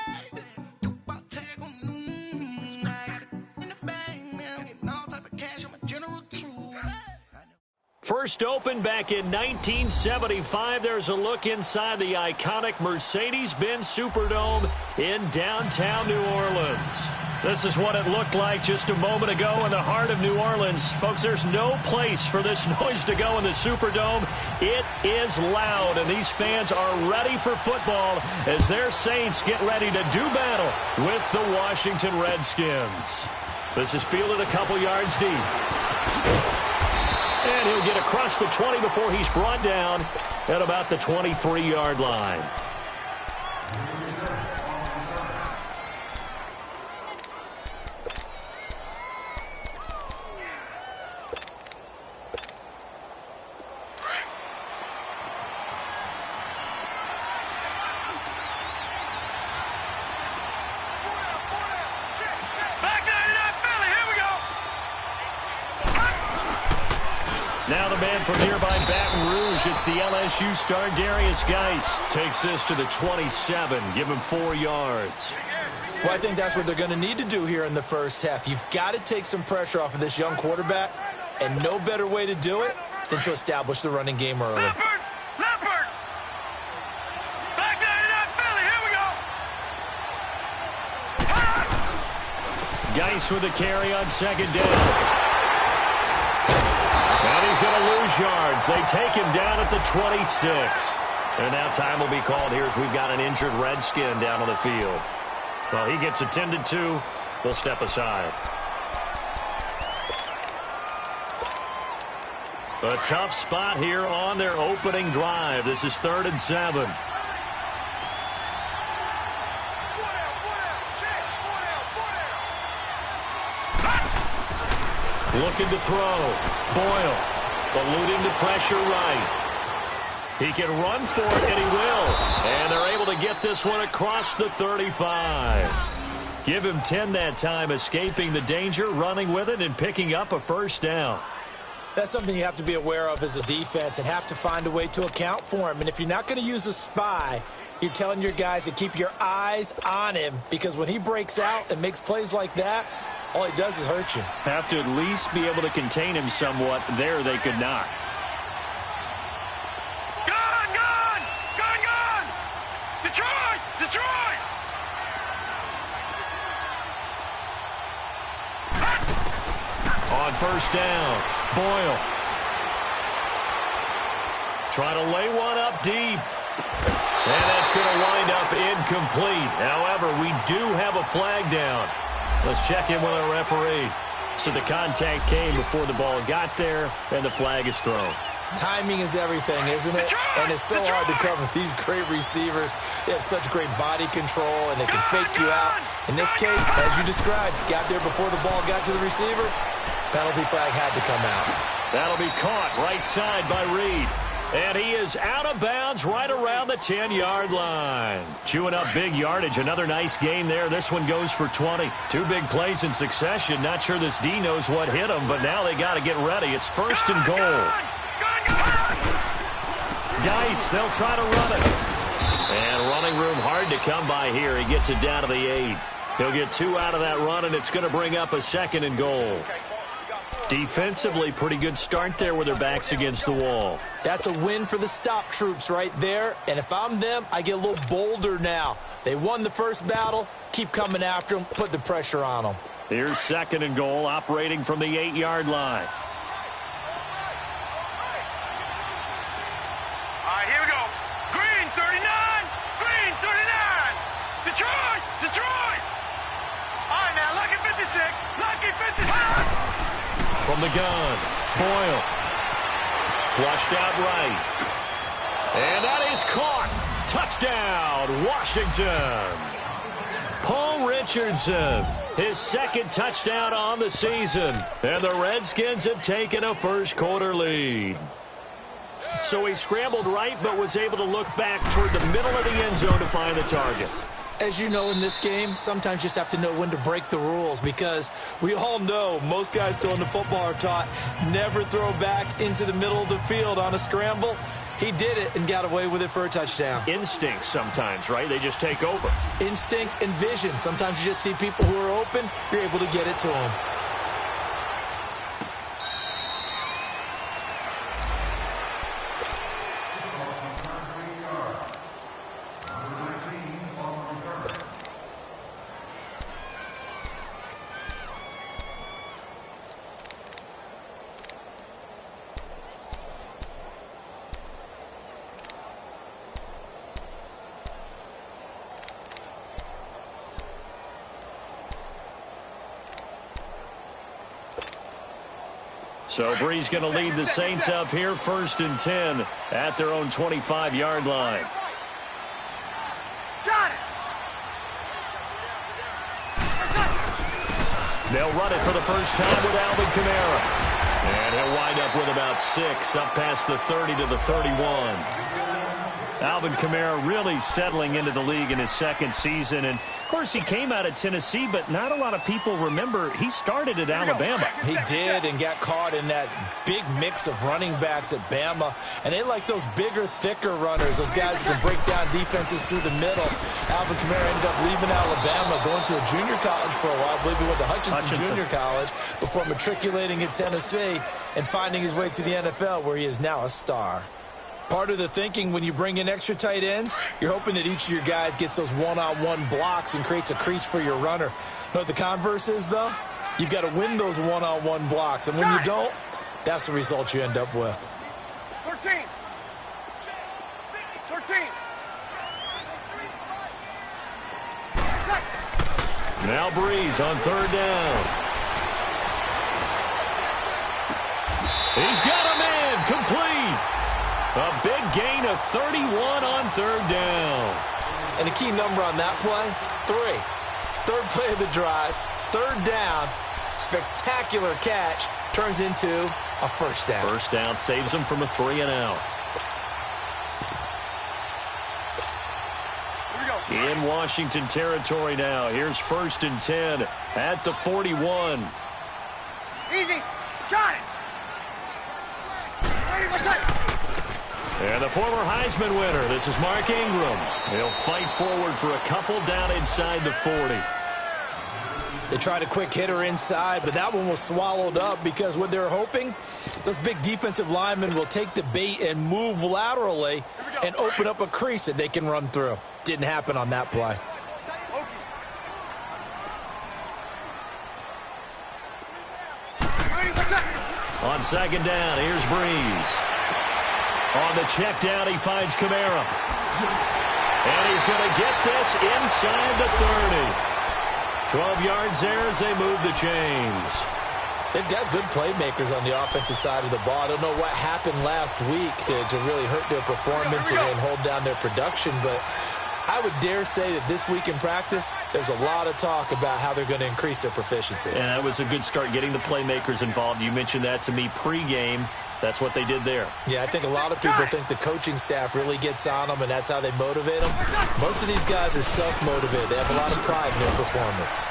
First opened back in 1975. There's a look inside the iconic Mercedes-Benz Superdome in downtown New Orleans. This is what it looked like just a moment ago in the heart of New Orleans. Folks, there's no place for this noise to go in the Superdome. It is loud, and these fans are ready for football as their Saints get ready to do battle with the Washington Redskins. This is fielded a couple yards deep. And he'll get across the 20 before he's brought down at about the 23-yard line. Now the man from nearby Baton Rouge, it's the LSU star Darius Geis. Takes this to the 27, give him 4 yards. Well, I think that's what they're going to need to do here in the first half. You've got to take some pressure off of this young quarterback, and no better way to do it than to establish the running game early. Leopard! Back there in that Philly, here we go! Geis with a carry on second down. And he's going to lose yards. They take him down at the 26. And now time will be called here as we've got an injured Redskin down on the field. Well, he gets attended to. They'll step aside. A tough spot here on their opening drive. This is 3rd and 7. Looking to throw. Boyle eluding the pressure right. He can run for it, and he will. And they're able to get this one across the 35. Give him 10 that time, escaping the danger, running with it, and picking up a first down. That's something you have to be aware of as a defense and have to find a way to account for him. And if you're not going to use a spy, you're telling your guys to keep your eyes on him, because when he breaks out and makes plays like that, all he does is hurt you. Have to at least be able to contain him somewhat. There they could not. Gone! Detroit! On first down, Boyle. Try to lay one up deep. And that's going to wind up incomplete. However, we do have a flag down. Let's check in with our referee. So the contact came before the ball got there, and the flag is thrown. Timing is everything, isn't it? And it's so hard to cover these great receivers. They have such great body control, and they can fake you out. In this case, as you described, got there before the ball got to the receiver. Penalty flag had to come out. That'll be caught right side by Reed. And he is out of bounds right around the 10-yard line. Chewing up big yardage. Another nice gain there. This one goes for 20. 2 big plays in succession. Not sure this D knows what hit him, but now they got to get ready. It's 1st and goal. Geis, they'll try to run it. And running room hard to come by here. He gets it down to the 8. He'll get 2 out of that run, and it's going to bring up a 2nd and goal. Defensively, pretty good start there with their backs against the wall. That's a win for the stop troops right there. And if I'm them, I get a little bolder now. They won the first battle. Keep coming after them. Put the pressure on them. Here's 2nd and goal, operating from the 8-yard line. All right, here we go. Green 39. Detroit. All right, now, lucky 56. From the gun, Boyle. Flushed out right. And that is caught. Touchdown, Washington. Paul Richardson, his 2nd touchdown on the season. And the Redskins have taken a first-quarter lead. So he scrambled right, but was able to look back toward the middle of the end zone to find the target. As you know, in this game, sometimes you just have to know when to break the rules, because we all know most guys throwing the football are taught never throw back into the middle of the field on a scramble. He did it and got away with it for a touchdown. Instinct sometimes, right? They just take over. Instinct and vision. Sometimes you just see people who are open, you're able to get it to them. So Bree's going to lead the Saints up here, 1st and 10 at their own 25-yard line. Got it. They'll run it for the first time with Alvin Kamara. And he'll wind up with about 6 up past the 30 to the 31. Alvin Kamara really settling into the league in his 2nd season. And, of course, he came out of Tennessee, but not a lot of people remember he started at Alabama. He did, and got caught in that big mix of running backs at Bama. And they like those bigger, thicker runners, those guys who can break down defenses through the middle. Alvin Kamara ended up leaving Alabama, going to a junior college for a while. I believe he went to Hutchinson Junior College before matriculating at Tennessee and finding his way to the NFL, where he is now a star. Part of the thinking when you bring in extra tight ends, you're hoping that each of your guys gets those one-on-one blocks and creates a crease for your runner. You know what the converse is, though? You've got to win those one-on-one blocks. And when you don't, that's the result you end up with. 13. Now Breeze on third down. He's got him in. Complete. A big gain of 31 on third down. And the key number on that play, 3. Third play of the drive, third down, spectacular catch, turns into a first down. First down saves him from a 3-and-out. In Washington territory now. Here's 1st and 10 at the 41. Easy. Got it. Ready, what's up? And the former Heisman winner, this is Mark Ingram. He'll fight forward for a couple down inside the 40. They tried a quick hitter inside, but that one was swallowed up because what they're hoping, those big defensive linemen will take the bait and move laterally and open up a crease that they can run through. Didn't happen on that play. On second down, here's Breeze. On the check down, he finds Kamara. And he's going to get this inside the 30. 12 yards there as they move the chains. They've got good playmakers on the offensive side of the ball. I don't know what happened last week to really hurt their performance and hold down their production, but I would dare say that this week in practice, there's a lot of talk about how they're going to increase their proficiency. And that was a good start, getting the playmakers involved. You mentioned that to me pregame. That's what they did there. Yeah, I think a lot of people think the coaching staff really gets on them, and that's how they motivate them. Most of these guys are self-motivated. They have a lot of pride in their performance.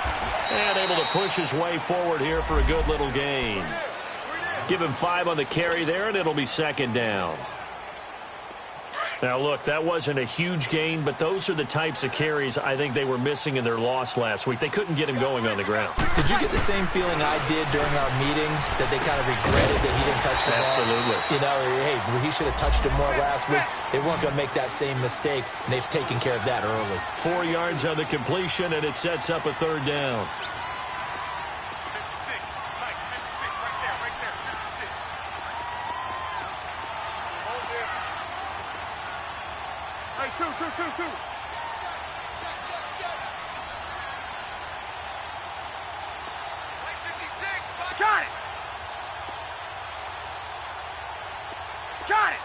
And able to push his way forward here for a good little gain. Give him 5 on the carry there, and it'll be second down. Now, look, that wasn't a huge gain, but those are the types of carries I think they were missing in their loss last week. They couldn't get him going on the ground. Did you get the same feeling I did during our meetings, that they kind of regretted that he didn't touch the ball? Absolutely. You know, hey, he should have touched it more last week. They weren't going to make that same mistake, and they've taken care of that early. 4 yards on the completion, and it sets up a third down. 56. Mike, 56. Right there. 56. Hold this. Hey, two. Check. Mike, 56. Got it. Got it.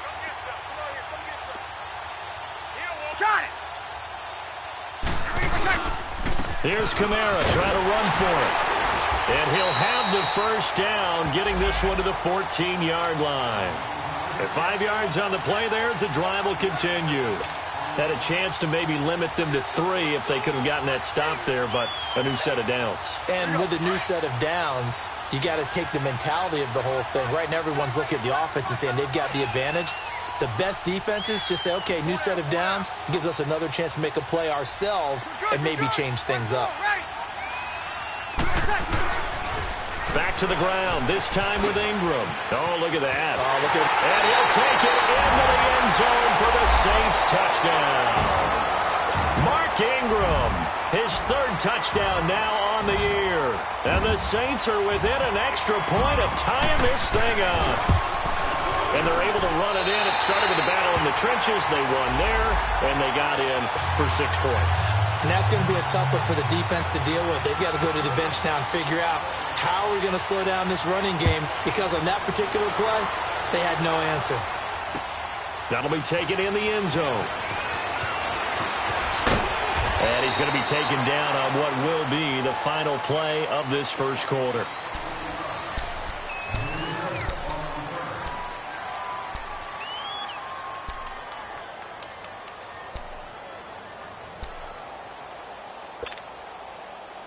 Come get some. Come on here. Come get some. Got it. Here's Kamara trying to run for it. And he'll have the first down, getting this one to the 14-yard line. At 5 yards on the play there as the drive will continue. Had a chance to maybe limit them to 3 if they could have gotten that stop there, but a new set of downs. And with a new set of downs, you got to take the mentality of the whole thing. Right now, everyone's looking at the offense and saying they've got the advantage. The best defenses just say, okay, new set of downs, gives us another chance to make a play ourselves and maybe change things up. Back to the ground, this time with Ingram. Oh, look at that. Oh, look at it. And he'll take it into the end zone for the Saints touchdown. Mark Ingram, his 3rd touchdown now on the year. And the Saints are within an extra point of tying this thing up. And they're able to run it in. It started with a battle in the trenches. They won there, and they got in for 6 points. And that's going to be a tough one for the defense to deal with. They've got to go to the bench now and figure out how we're going to slow down this running game, because on that particular play, they had no answer. That'll be taken in the end zone. And he's going to be taken down on what will be the final play of this first quarter.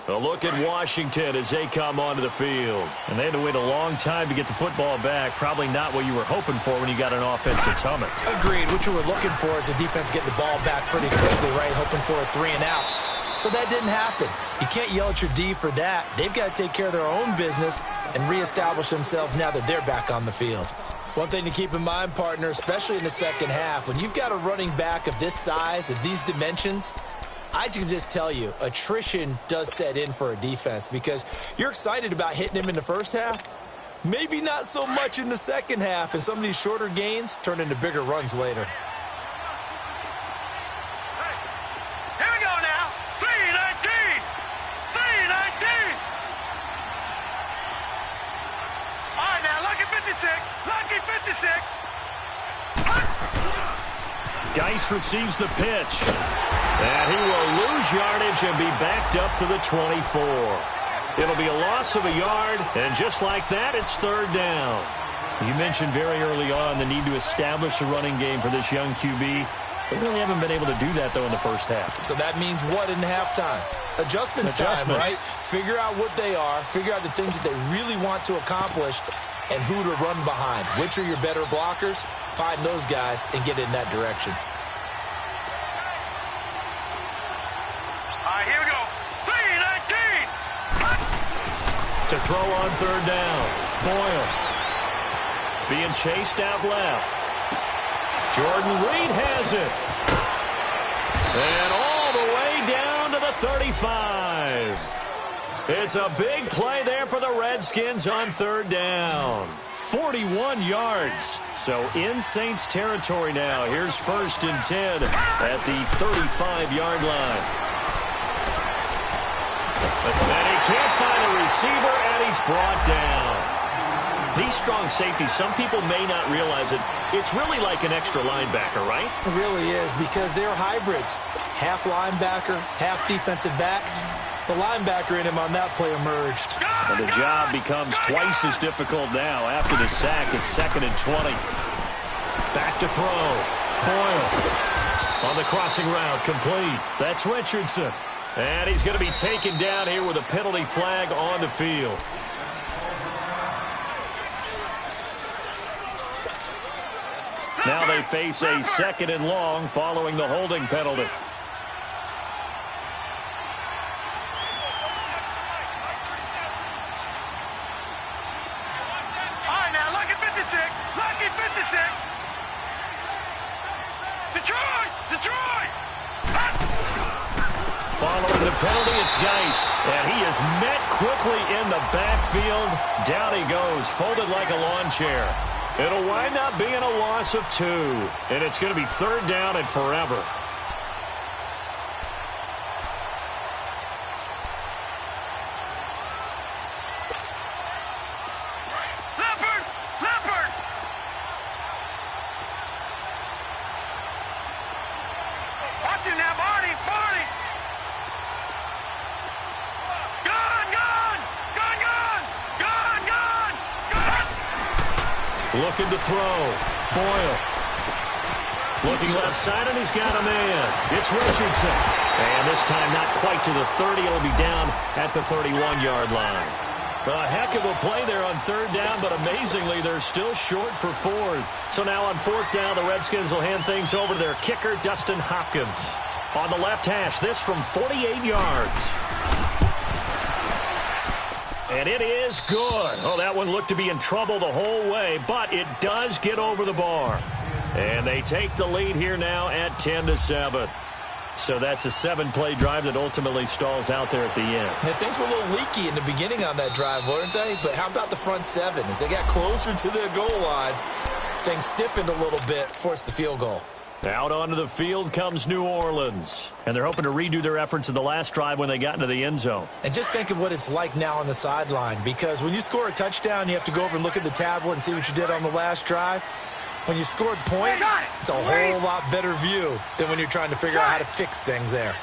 A look at Washington as they come onto the field. And they had to wait a long time to get the football back. Probably not what you were hoping for when you got an offense that's humming. Agreed. What you were looking for is the defense getting the ball back pretty quickly, right? Hoping for a 3-and-out. So that didn't happen. You can't yell at your D for that. They've got to take care of their own business and reestablish themselves now that they're back on the field. One thing to keep in mind, partner, especially in the second half, when you've got a running back of this size, of these dimensions, I can just tell you, attrition does set in for a defense, because you're excited about hitting him in the first half. Maybe not so much in the second half, and some of these shorter gains turn into bigger runs later. Hey, here we go now. Nice receives the pitch. And he will lose yardage and be backed up to the 24. It'll be a loss of a yard, and just like that, it's third down. You mentioned very early on the need to establish a running game for this young QB. They really haven't been able to do that, though, in the first half. So that means what in halftime? Adjustments time, right? Figure out what they are, figure out the things that they really want to accomplish, and who to run behind. Which are your better blockers? Find those guys and get in that direction. All right, here we go. 3-19. To throw on third down. Boyle. Being chased out left. Jordan Reed has it. And all the way down to the 35. It's a big play there for the Redskins on third down. 41 yards. So in Saints territory now. Here's 1st and 10 at the 35-yard line. And he can't find a receiver, and he's brought down. These strong safeties, some people may not realize it. It's really like an extra linebacker, right? It really is, because they're hybrids. Half linebacker, half defensive back. The linebacker in him on that play emerged. And the job becomes twice as difficult now. After the sack, it's 2nd and 20. Back to throw. Boyle. On the crossing route, complete. That's Richardson. And he's going to be taken down here with a penalty flag on the field. Now they face a 2nd and long following the holding penalty. All right, now, lucky 56. Lucky 56. Detroit. Following the penalty, it's Geis. And he is met quickly in the backfield. Down he goes, folded like a lawn chair. It'll wind up being a loss of 2. And it's going to be third down and forever. Leopard. Watch it now, Barney. Looking to throw. Boyle. Looking left side, and he's got a man. It's Richardson. And this time not quite to the 30. It'll be down at the 31-yard line. A heck of a play there on third down, but amazingly, they're still short for 4th. So now on 4th down, the Redskins will hand things over to their kicker, Dustin Hopkins. On the left hash, this from 48 yards. And it is good. Oh, that one looked to be in trouble the whole way, but it does get over the bar. And they take the lead here now at 10-7. So that's a 7-play drive that ultimately stalls out there at the end. Yeah, things were a little leaky in the beginning on that drive, weren't they? But how about the front 7? As they got closer to the goal line, things stiffened a little bit, forced the field goal. Out onto the field comes New Orleans. And they're hoping to redo their efforts in the last drive when they got into the end zone. And just think of what it's like now on the sideline. Because when you score a touchdown, you have to go over and look at the tablet and see what you did on the last drive. When you scored points, it's a whole lot better view than when you're trying to figure out how to fix things there.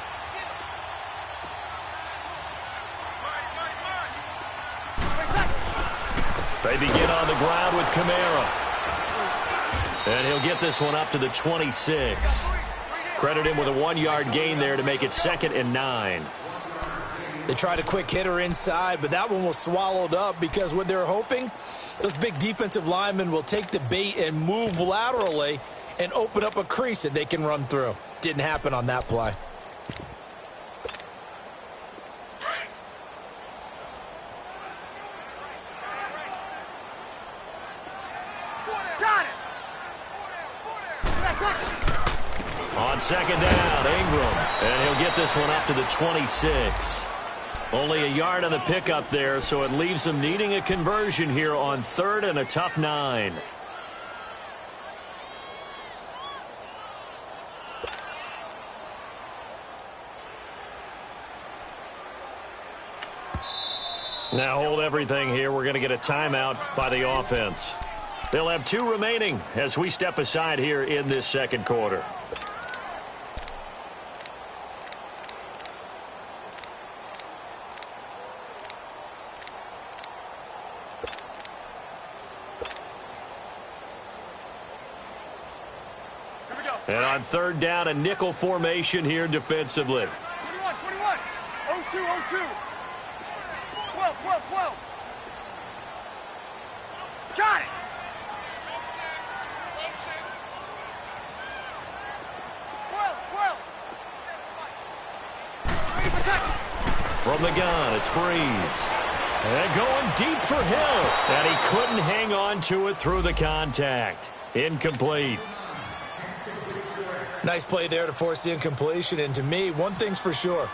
They begin on the ground with Kamara. And he'll get this one up to the 26. Credit him with a 1-yard gain there to make it 2nd and 9. They tried a quick hitter inside, but that one was swallowed up because what they're hoping, those big defensive linemen will take the bait and move laterally and open up a crease that they can run through. Didn't happen on that play. On 2nd down, Ingram. And he'll get this one up to the 26. Only a yard on the pickup there, so it leaves them needing a conversion here on 3rd and a tough 9. Now hold everything here. We're going to get a timeout by the offense. They'll have 2 remaining as we step aside here in this second quarter. And on third down, a nickel formation here defensively. 21, 21. 02, 02. 12, 12, 12. Got it. From the gun, it's Breeze. And going deep for Hill. And he couldn't hang on to it through the contact. Incomplete. Nice play there to force the incompletion. And to me, one thing's for sure.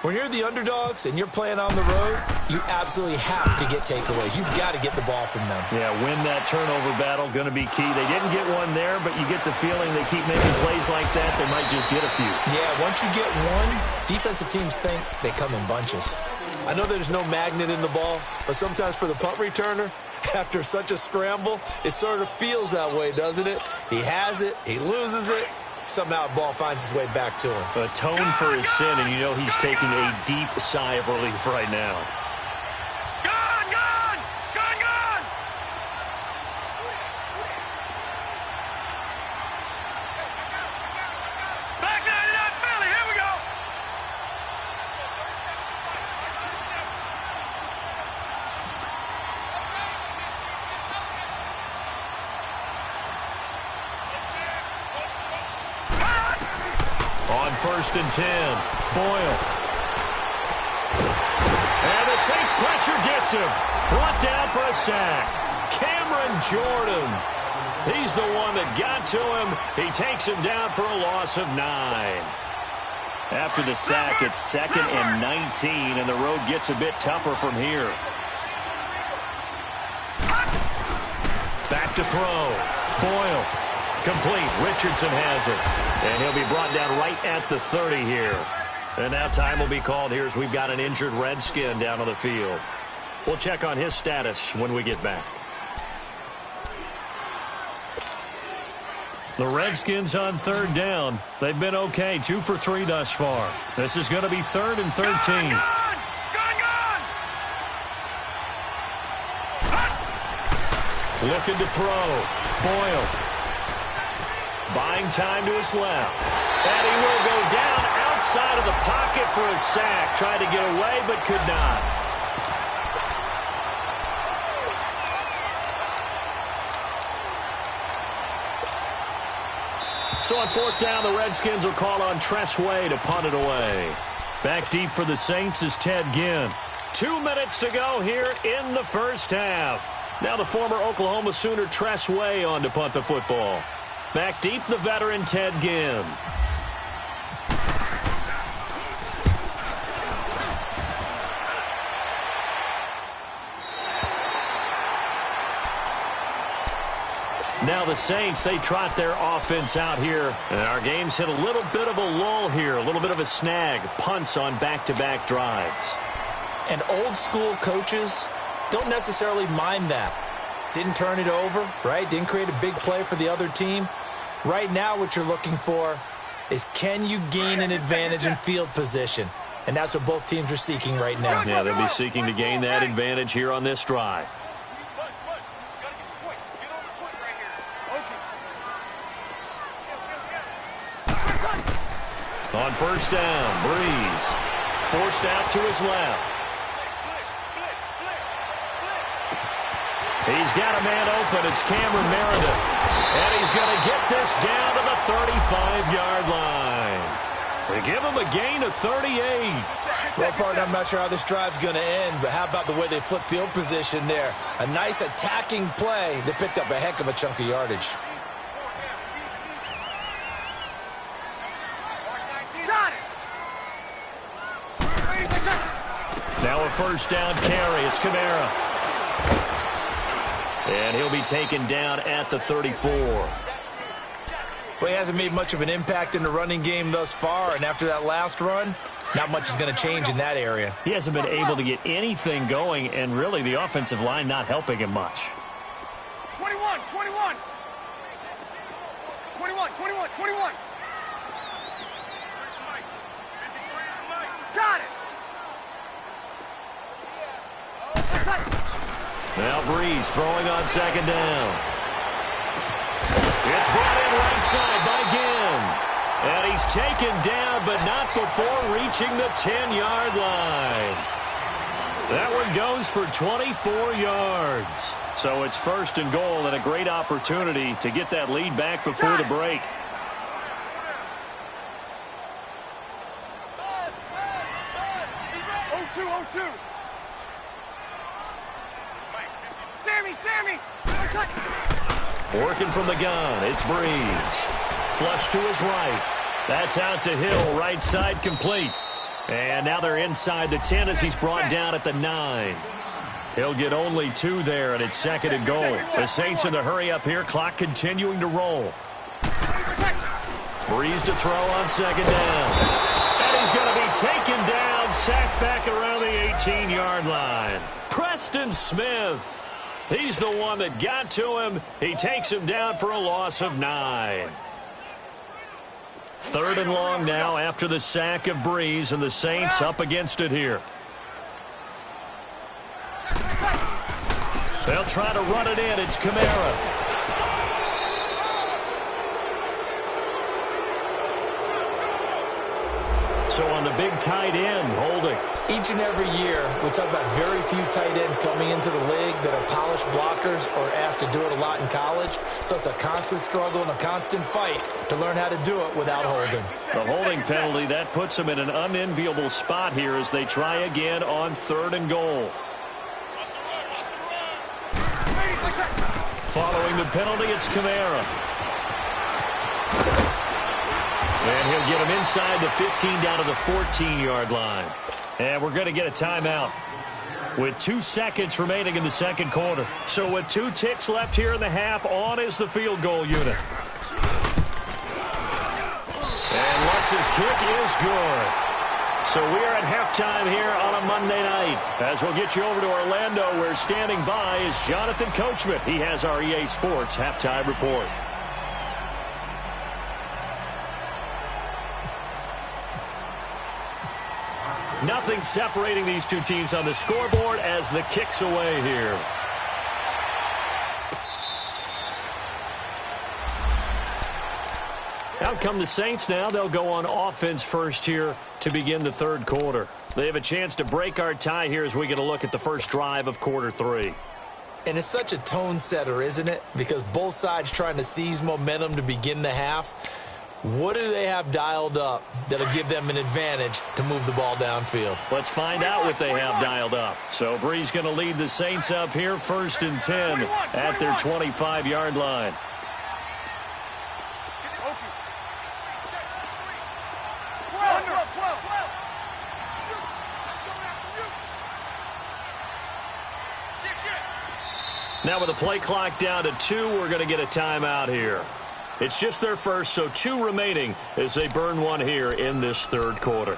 When you're the underdogs and you're playing on the road, you absolutely have to get takeaways. You've got to get the ball from them. Yeah, win that turnover battle, going to be key. They didn't get one there, but you get the feeling they keep making plays like that, they might just get a few. Yeah, once you get one, defensive teams think they come in bunches. I know there's no magnet in the ball, but sometimes for the punt returner, after such a scramble, it sort of feels that way, doesn't it? He has it, he loses it. Somehow the ball finds its way back to him. Atone for his sin, and you know he's taking a deep sigh of relief right now. Gone, gone, gone, gone. Back 99 Philly, here we go. On 1st and 10, Boyle. And the Saints pressure gets him. Brought down for a sack. Cameron Jordan. He's the one that got to him. He takes him down for a loss of 9. After the sack, it's 2nd and 19, and the road gets a bit tougher from here. Back to throw. Boyle. Complete. Richardson has it. And he'll be brought down right at the 30 here. And now time will be called here as we've got an injured Redskin down on the field. We'll check on his status when we get back. The Redskins on 3rd down. They've been okay, 2 for 3 thus far. This is going to be 3rd and 13. Looking to throw. Boyle. Buying time to his left. And he will go down outside of the pocket for a sack. Tried to get away, but could not. So on 4th down, the Redskins will call on Tress Way to punt it away. Back deep for the Saints is Ted Ginn. 2 minutes to go here in the first half. Now the former Oklahoma Sooner Tress Way on to punt the football. Back deep, the veteran Ted Ginn. Now the Saints, they trot their offense out here. And our game's hit a little bit of a lull here, a little bit of a snag. Punts on back-to-back drives. And old school coaches don't necessarily mind that. Didn't turn it over, right? Didn't create a big play for the other team. Right now what you're looking for is can you gain an advantage in field position? And that's what both teams are seeking right now. Yeah, they'll be seeking to gain that advantage here on this drive. On 1st down, Breeze. Forced out to his left. He's got a man open. It's Cameron Meredith. And he's going to get this down to the 35-yard line. They give him a gain of 38. Well, partner, I'm not sure how this drive's going to end, but how about the way they flip field position there? A nice attacking play. They picked up a heck of a chunk of yardage. Got it. Now a 1st down carry. It's Kamara. And he'll be taken down at the 34. Well, he hasn't made much of an impact in the running game thus far, and after that last run, not much is going to change in that area. He hasn't been able to get anything going, and really the offensive line not helping him much. 21, 21. 21, 21, 21. Got it. Now Breeze throwing on 2nd down. It's brought in right side by Ginn. And he's taken down, but not before reaching the 10-yard line. That one goes for 24 yards. So it's 1st and goal and a great opportunity to get that lead back before the break. Sammy! Working from the gun, it's Breeze. Flush to his right. That's out to Hill, right side complete. And now they're inside the 10 as he's brought down at the 9. He'll get only 2 there, and it's 2nd and goal. The Saints in the hurry up here, clock continuing to roll. Breeze to throw on 2nd down. And he's going to be taken down, sacked back around the 18-yard line. Preston Smith. He's the one that got to him. He takes him down for a loss of 9. 3rd and long now after the sack of Breeze, and the Saints up against it here. They'll try to run it in. It's Kamara. So on the big tight end, holding. Each and every year, we talk about very few tight ends coming into the league that are polished blockers or asked to do it a lot in college. So it's a constant struggle and a constant fight to learn how to do it without holding. The holding penalty, that puts them in an unenviable spot here as they try again on 3rd and goal. Following the penalty, it's Kamara. And he'll get him inside the 15 down to the 14-yard line. And we're going to get a timeout with 2 seconds remaining in the 2nd quarter. So with 2 ticks left here in the half, on is the field goal unit. And Lutz's kick is good. So we are at halftime here on a Monday night. As we'll get you over to Orlando, where standing by is Jonathan Coachman. He has our EA Sports halftime report. Nothing separating these two teams on the scoreboard as the kick's away here. Out come the Saints now. They'll go on offense first here to begin the 3rd quarter. They have a chance to break our tie here as we get a look at the first drive of quarter 3. And it's such a tone setter, isn't it? Because both sides trying to seize momentum to begin the half. What do they have dialed up that'll give them an advantage to move the ball downfield? Let's find out what they have dialed up. So Breeze going to lead the Saints up here, 1st and 10 at their 25-yard line. Now with the play clock down to 2, we're going to get a timeout here. It's just their first, so 2 remaining as they burn one here in this 3rd quarter.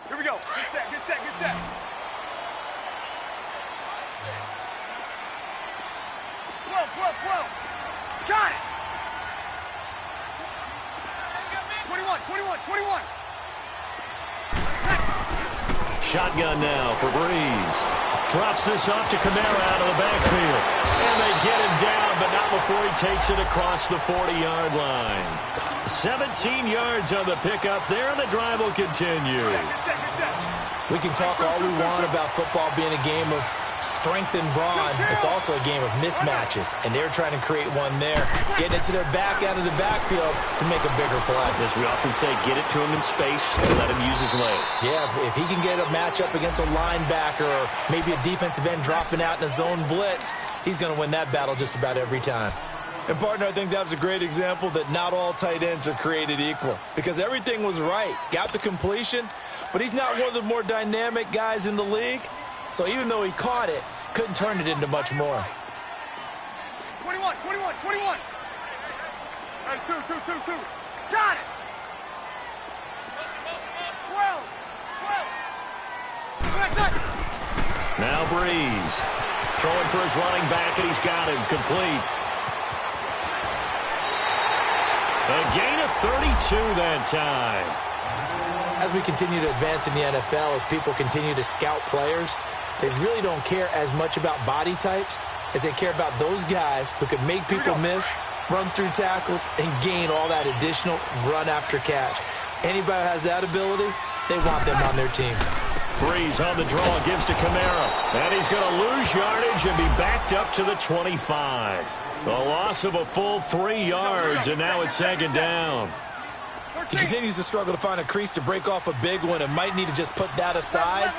Here we go. Get set, get set, get set. Got it. 21. Shotgun now for Breeze. Drops this off to Kamara out of the backfield. And they get him down, but not before he takes it across the 40-yard line. 17 yards on the pickup there, and the drive will continue. We can talk all we want about football being a game of strength and brawn. It's also a game of mismatches, and they're trying to create one there, getting it to their back out of the backfield to make a bigger play. As we often say, get it to him in space and let him use his leg. Yeah, if he can get a matchup against a linebacker or maybe a defensive end dropping out in a zone blitz, he's going to win that battle just about every time. And, partner, I think that was a great example that not all tight ends are created equal, because everything was right. Got the completion, but he's not one of the more dynamic guys in the league. So even though he caught it, couldn't turn it into much more. 21. Hey, two. Got it. 12. Now Breeze. Throwing for his running back, and he's got him complete. A gain of 32 that time. As we continue to advance in the NFL, as people continue to scout players, they really don't care as much about body types as they care about those guys who can make people miss, run through tackles, and gain all that additional run after catch. Anybody who has that ability, they want them on their team. Breeze on the draw, gives to Kamara. And he's going to lose yardage and be backed up to the 25. A loss of a full 3 yards, and now it's second down. He continues to struggle to find a crease to break off a big one and might need to just put that aside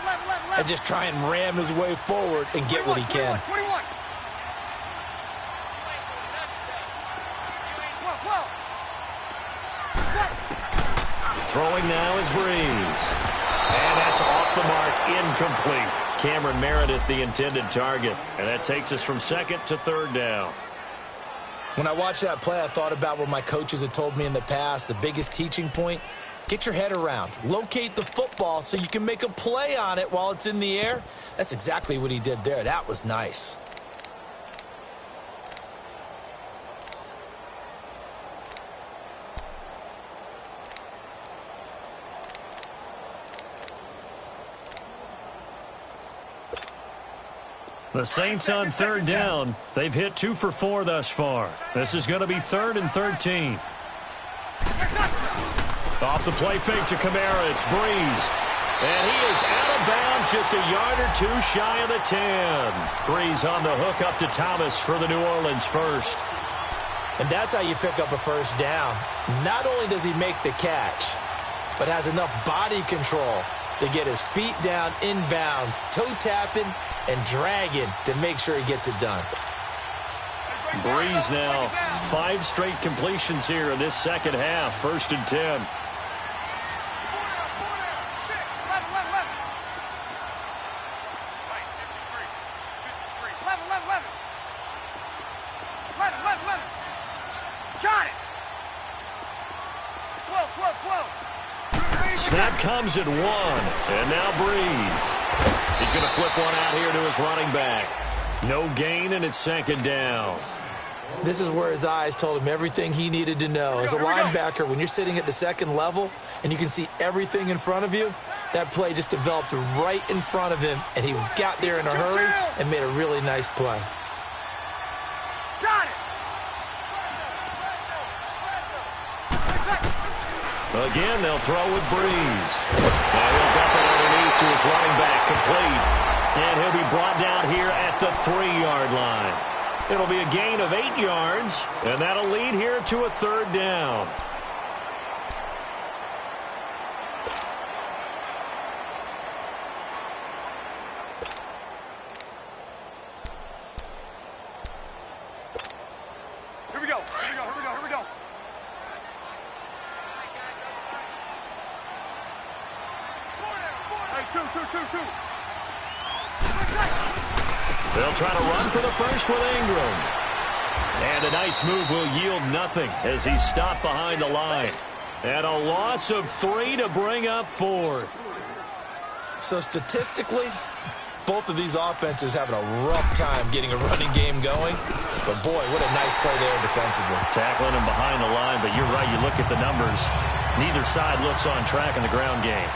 and just try and ram his way forward and get what he can. 21. Throwing now is Breeze. And that's off the mark, incomplete. Cameron Meredith, the intended target. And that takes us from second to third down. When I watched that play, I thought about what my coaches had told me in the past. The biggest teaching point, get your head around. Locate the football so you can make a play on it while it's in the air. That's exactly what he did there. That was nice. The Saints on third down. They've hit 2 for 4 thus far. This is going to be 3rd and 13. Off the play fake to Kamara. It's Breeze. And he is out of bounds, just a yard or 2 shy of the 10. Breeze on the hook up to Thomas for the New Orleans first. And that's how you pick up a first down. Not only does he make the catch, but has enough body control to get his feet down inbounds, toe tapping and dragging to make sure he gets it done. Breeze now, 5 straight completions here in this second half. 1st and 10. Got it. 12. Snap comes at 1, and now Breeze. He's going to flip one out here to his running back. No gain, and it's second down. This is where his eyes told him everything he needed to know. As a linebacker, when you're sitting at the second level and you can see everything in front of you, that play just developed right in front of him, and he got there in a hurry and made a really nice play. Got it. Again, they'll throw with Breeze. And he'll dump it underneath to his running back, complete. And he'll be brought down here at the 3-yard line. It'll be a gain of 8 yards, and that'll lead here to a 3rd down. Here we go. Two. They'll try to run for the first with Ingram. And a nice move will yield nothing as he's stopped behind the line. And a loss of 3 to bring up 4th. So statistically, both of these offenses having a rough time getting a running game going. But boy, what a nice play there defensively. Tackling him behind the line, but you're right, you look at the numbers. Neither side looks on track in the ground game.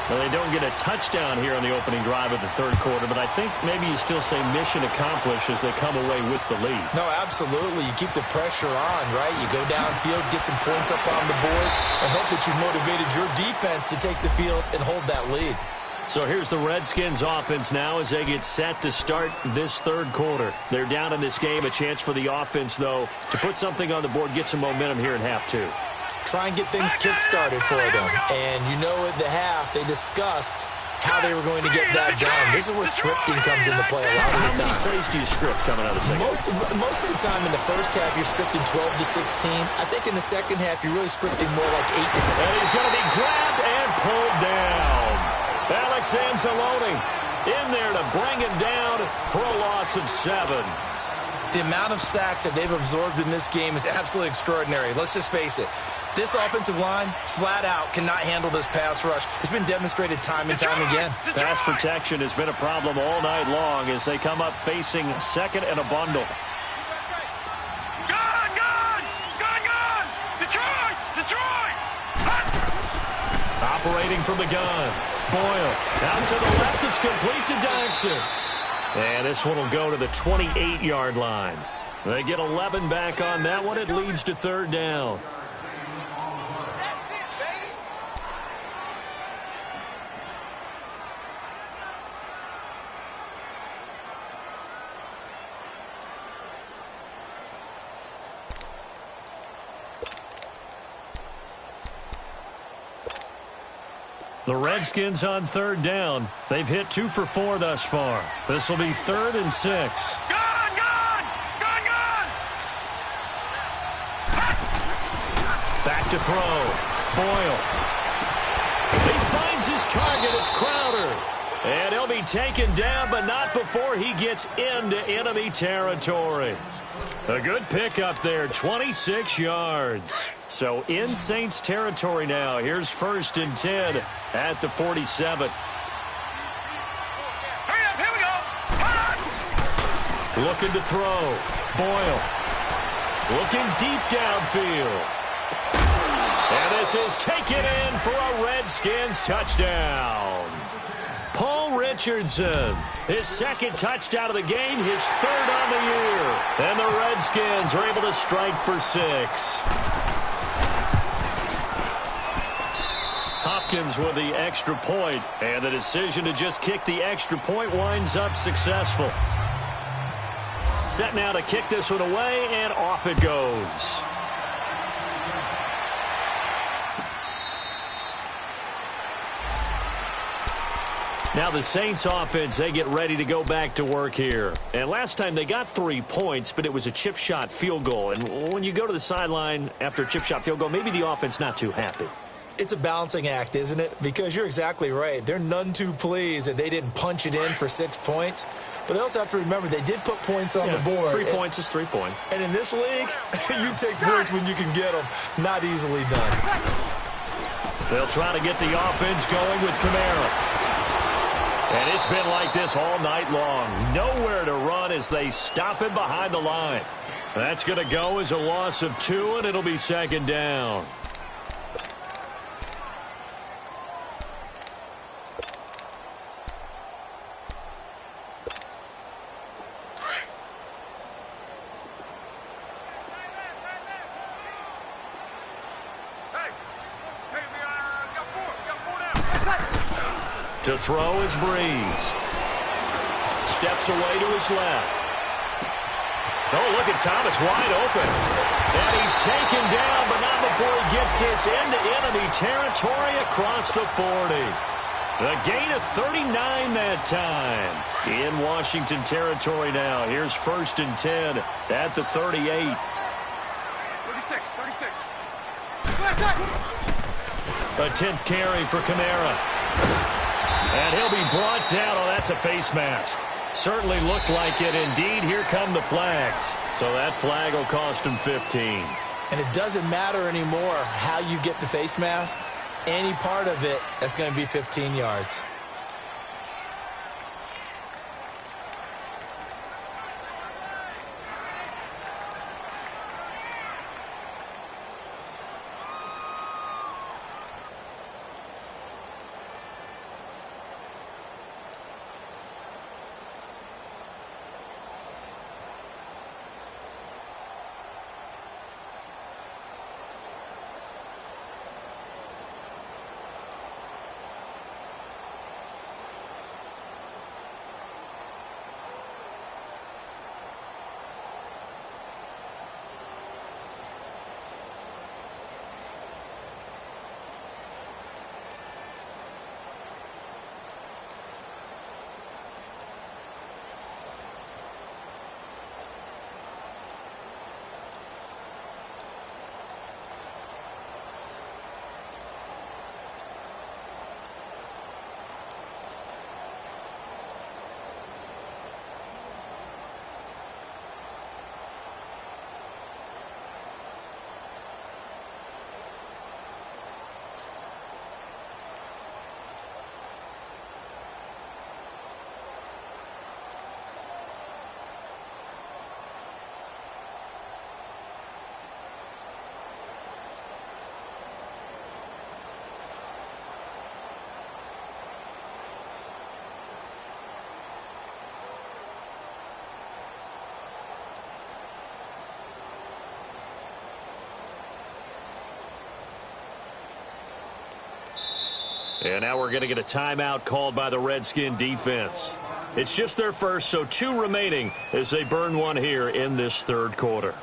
Well, they don't get a touchdown here on the opening drive of the 3rd quarter, but I think maybe you still say mission accomplished as they come away with the lead. No, absolutely. You keep the pressure on, right? You go downfield, get some points up on the board, and hope that you motivated your defense to take the field and hold that lead. So here's the Redskins offense now as they get set to start this 3rd quarter. They're down in this game. A chance for the offense, though, to put something on the board, get some momentum here in half 2. Try and get things kick-started for them. And you know at the half, they discussed how they were going to get that done. This is where scripting comes into play a lot of the time. How many plays do you script coming out of the second? Most of the time in the first half, you're scripting 12 to 16. I think in the second half, you're really scripting more like 8 to 10. And he's going to be grabbed and pulled down. Alex Anzalone in there to bring him down for a loss of 7. The amount of sacks that they've absorbed in this game is absolutely extraordinary. Let's just face it. This offensive line, flat out, cannot handle this pass rush. It's been demonstrated time and time again. Pass protection has been a problem all night long as they come up facing second and a bundle. Gone! Detroit! Operating from the gun. Boyle. Out to the left. It's complete to Dodson. And this one will go to the 28-yard line. They get 11 back on that one. It leads to third down. The Redskins on third down. They've hit 2 for 4 thus far. This will be 3rd and 6. Gone! Gone! Gone! Gone! Back to throw. Boyle. He finds his target. It's Crowder. And he'll be taken down, but not before he gets into enemy territory. A good pickup there, 26 yards. So in Saints territory now. Here's 1st and 10 at the 47. Hurry up, here we go! Looking to throw. Boyle. Looking deep downfield. And this is taken in for a Redskins touchdown. Paul Richardson, his 2nd touchdown of the game, his 3rd on the year. And the Redskins are able to strike for 6. Hopkins with the extra point, and the decision to just kick the extra point winds up successful. Set now to kick this one away, and off it goes. Now the Saints offense, they get ready to go back to work here. And last time they got 3 points, but it was a chip shot field goal. And when you go to the sideline after a chip shot field goal, maybe the offense not too happy. It's a balancing act, isn't it? Because you're exactly right. They're none too pleased that they didn't punch it in for 6 points. But they also have to remember they did put points on the board. 3 points is 3 points. And in this league, you take points when you can get them. Not easily done. They'll try to get the offense going with Kamara. And it's been like this all night long. Nowhere to run as they stop him behind the line. That's going to go as a loss of 2, and it'll be 2nd down. To throw is Breeze. Steps away to his left. Oh, look at Thomas wide open. And he's taken down, but not before he gets this into enemy territory across the 40. The gain of 39 that time. In Washington territory now. Here's 1st and 10 at the 38. 36. A 10th carry for Kamara. And he'll be brought down. Oh, that's a face mask. Certainly looked like it. Indeed, here come the flags. So that flag will cost him 15. And it doesn't matter anymore how you get the face mask. Any part of it, that's going to be 15 yards. And now we're going to get a timeout called by the Redskin defense. It's just their first, so 2 remaining as they burn one here in this third quarter.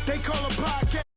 They call a podcast.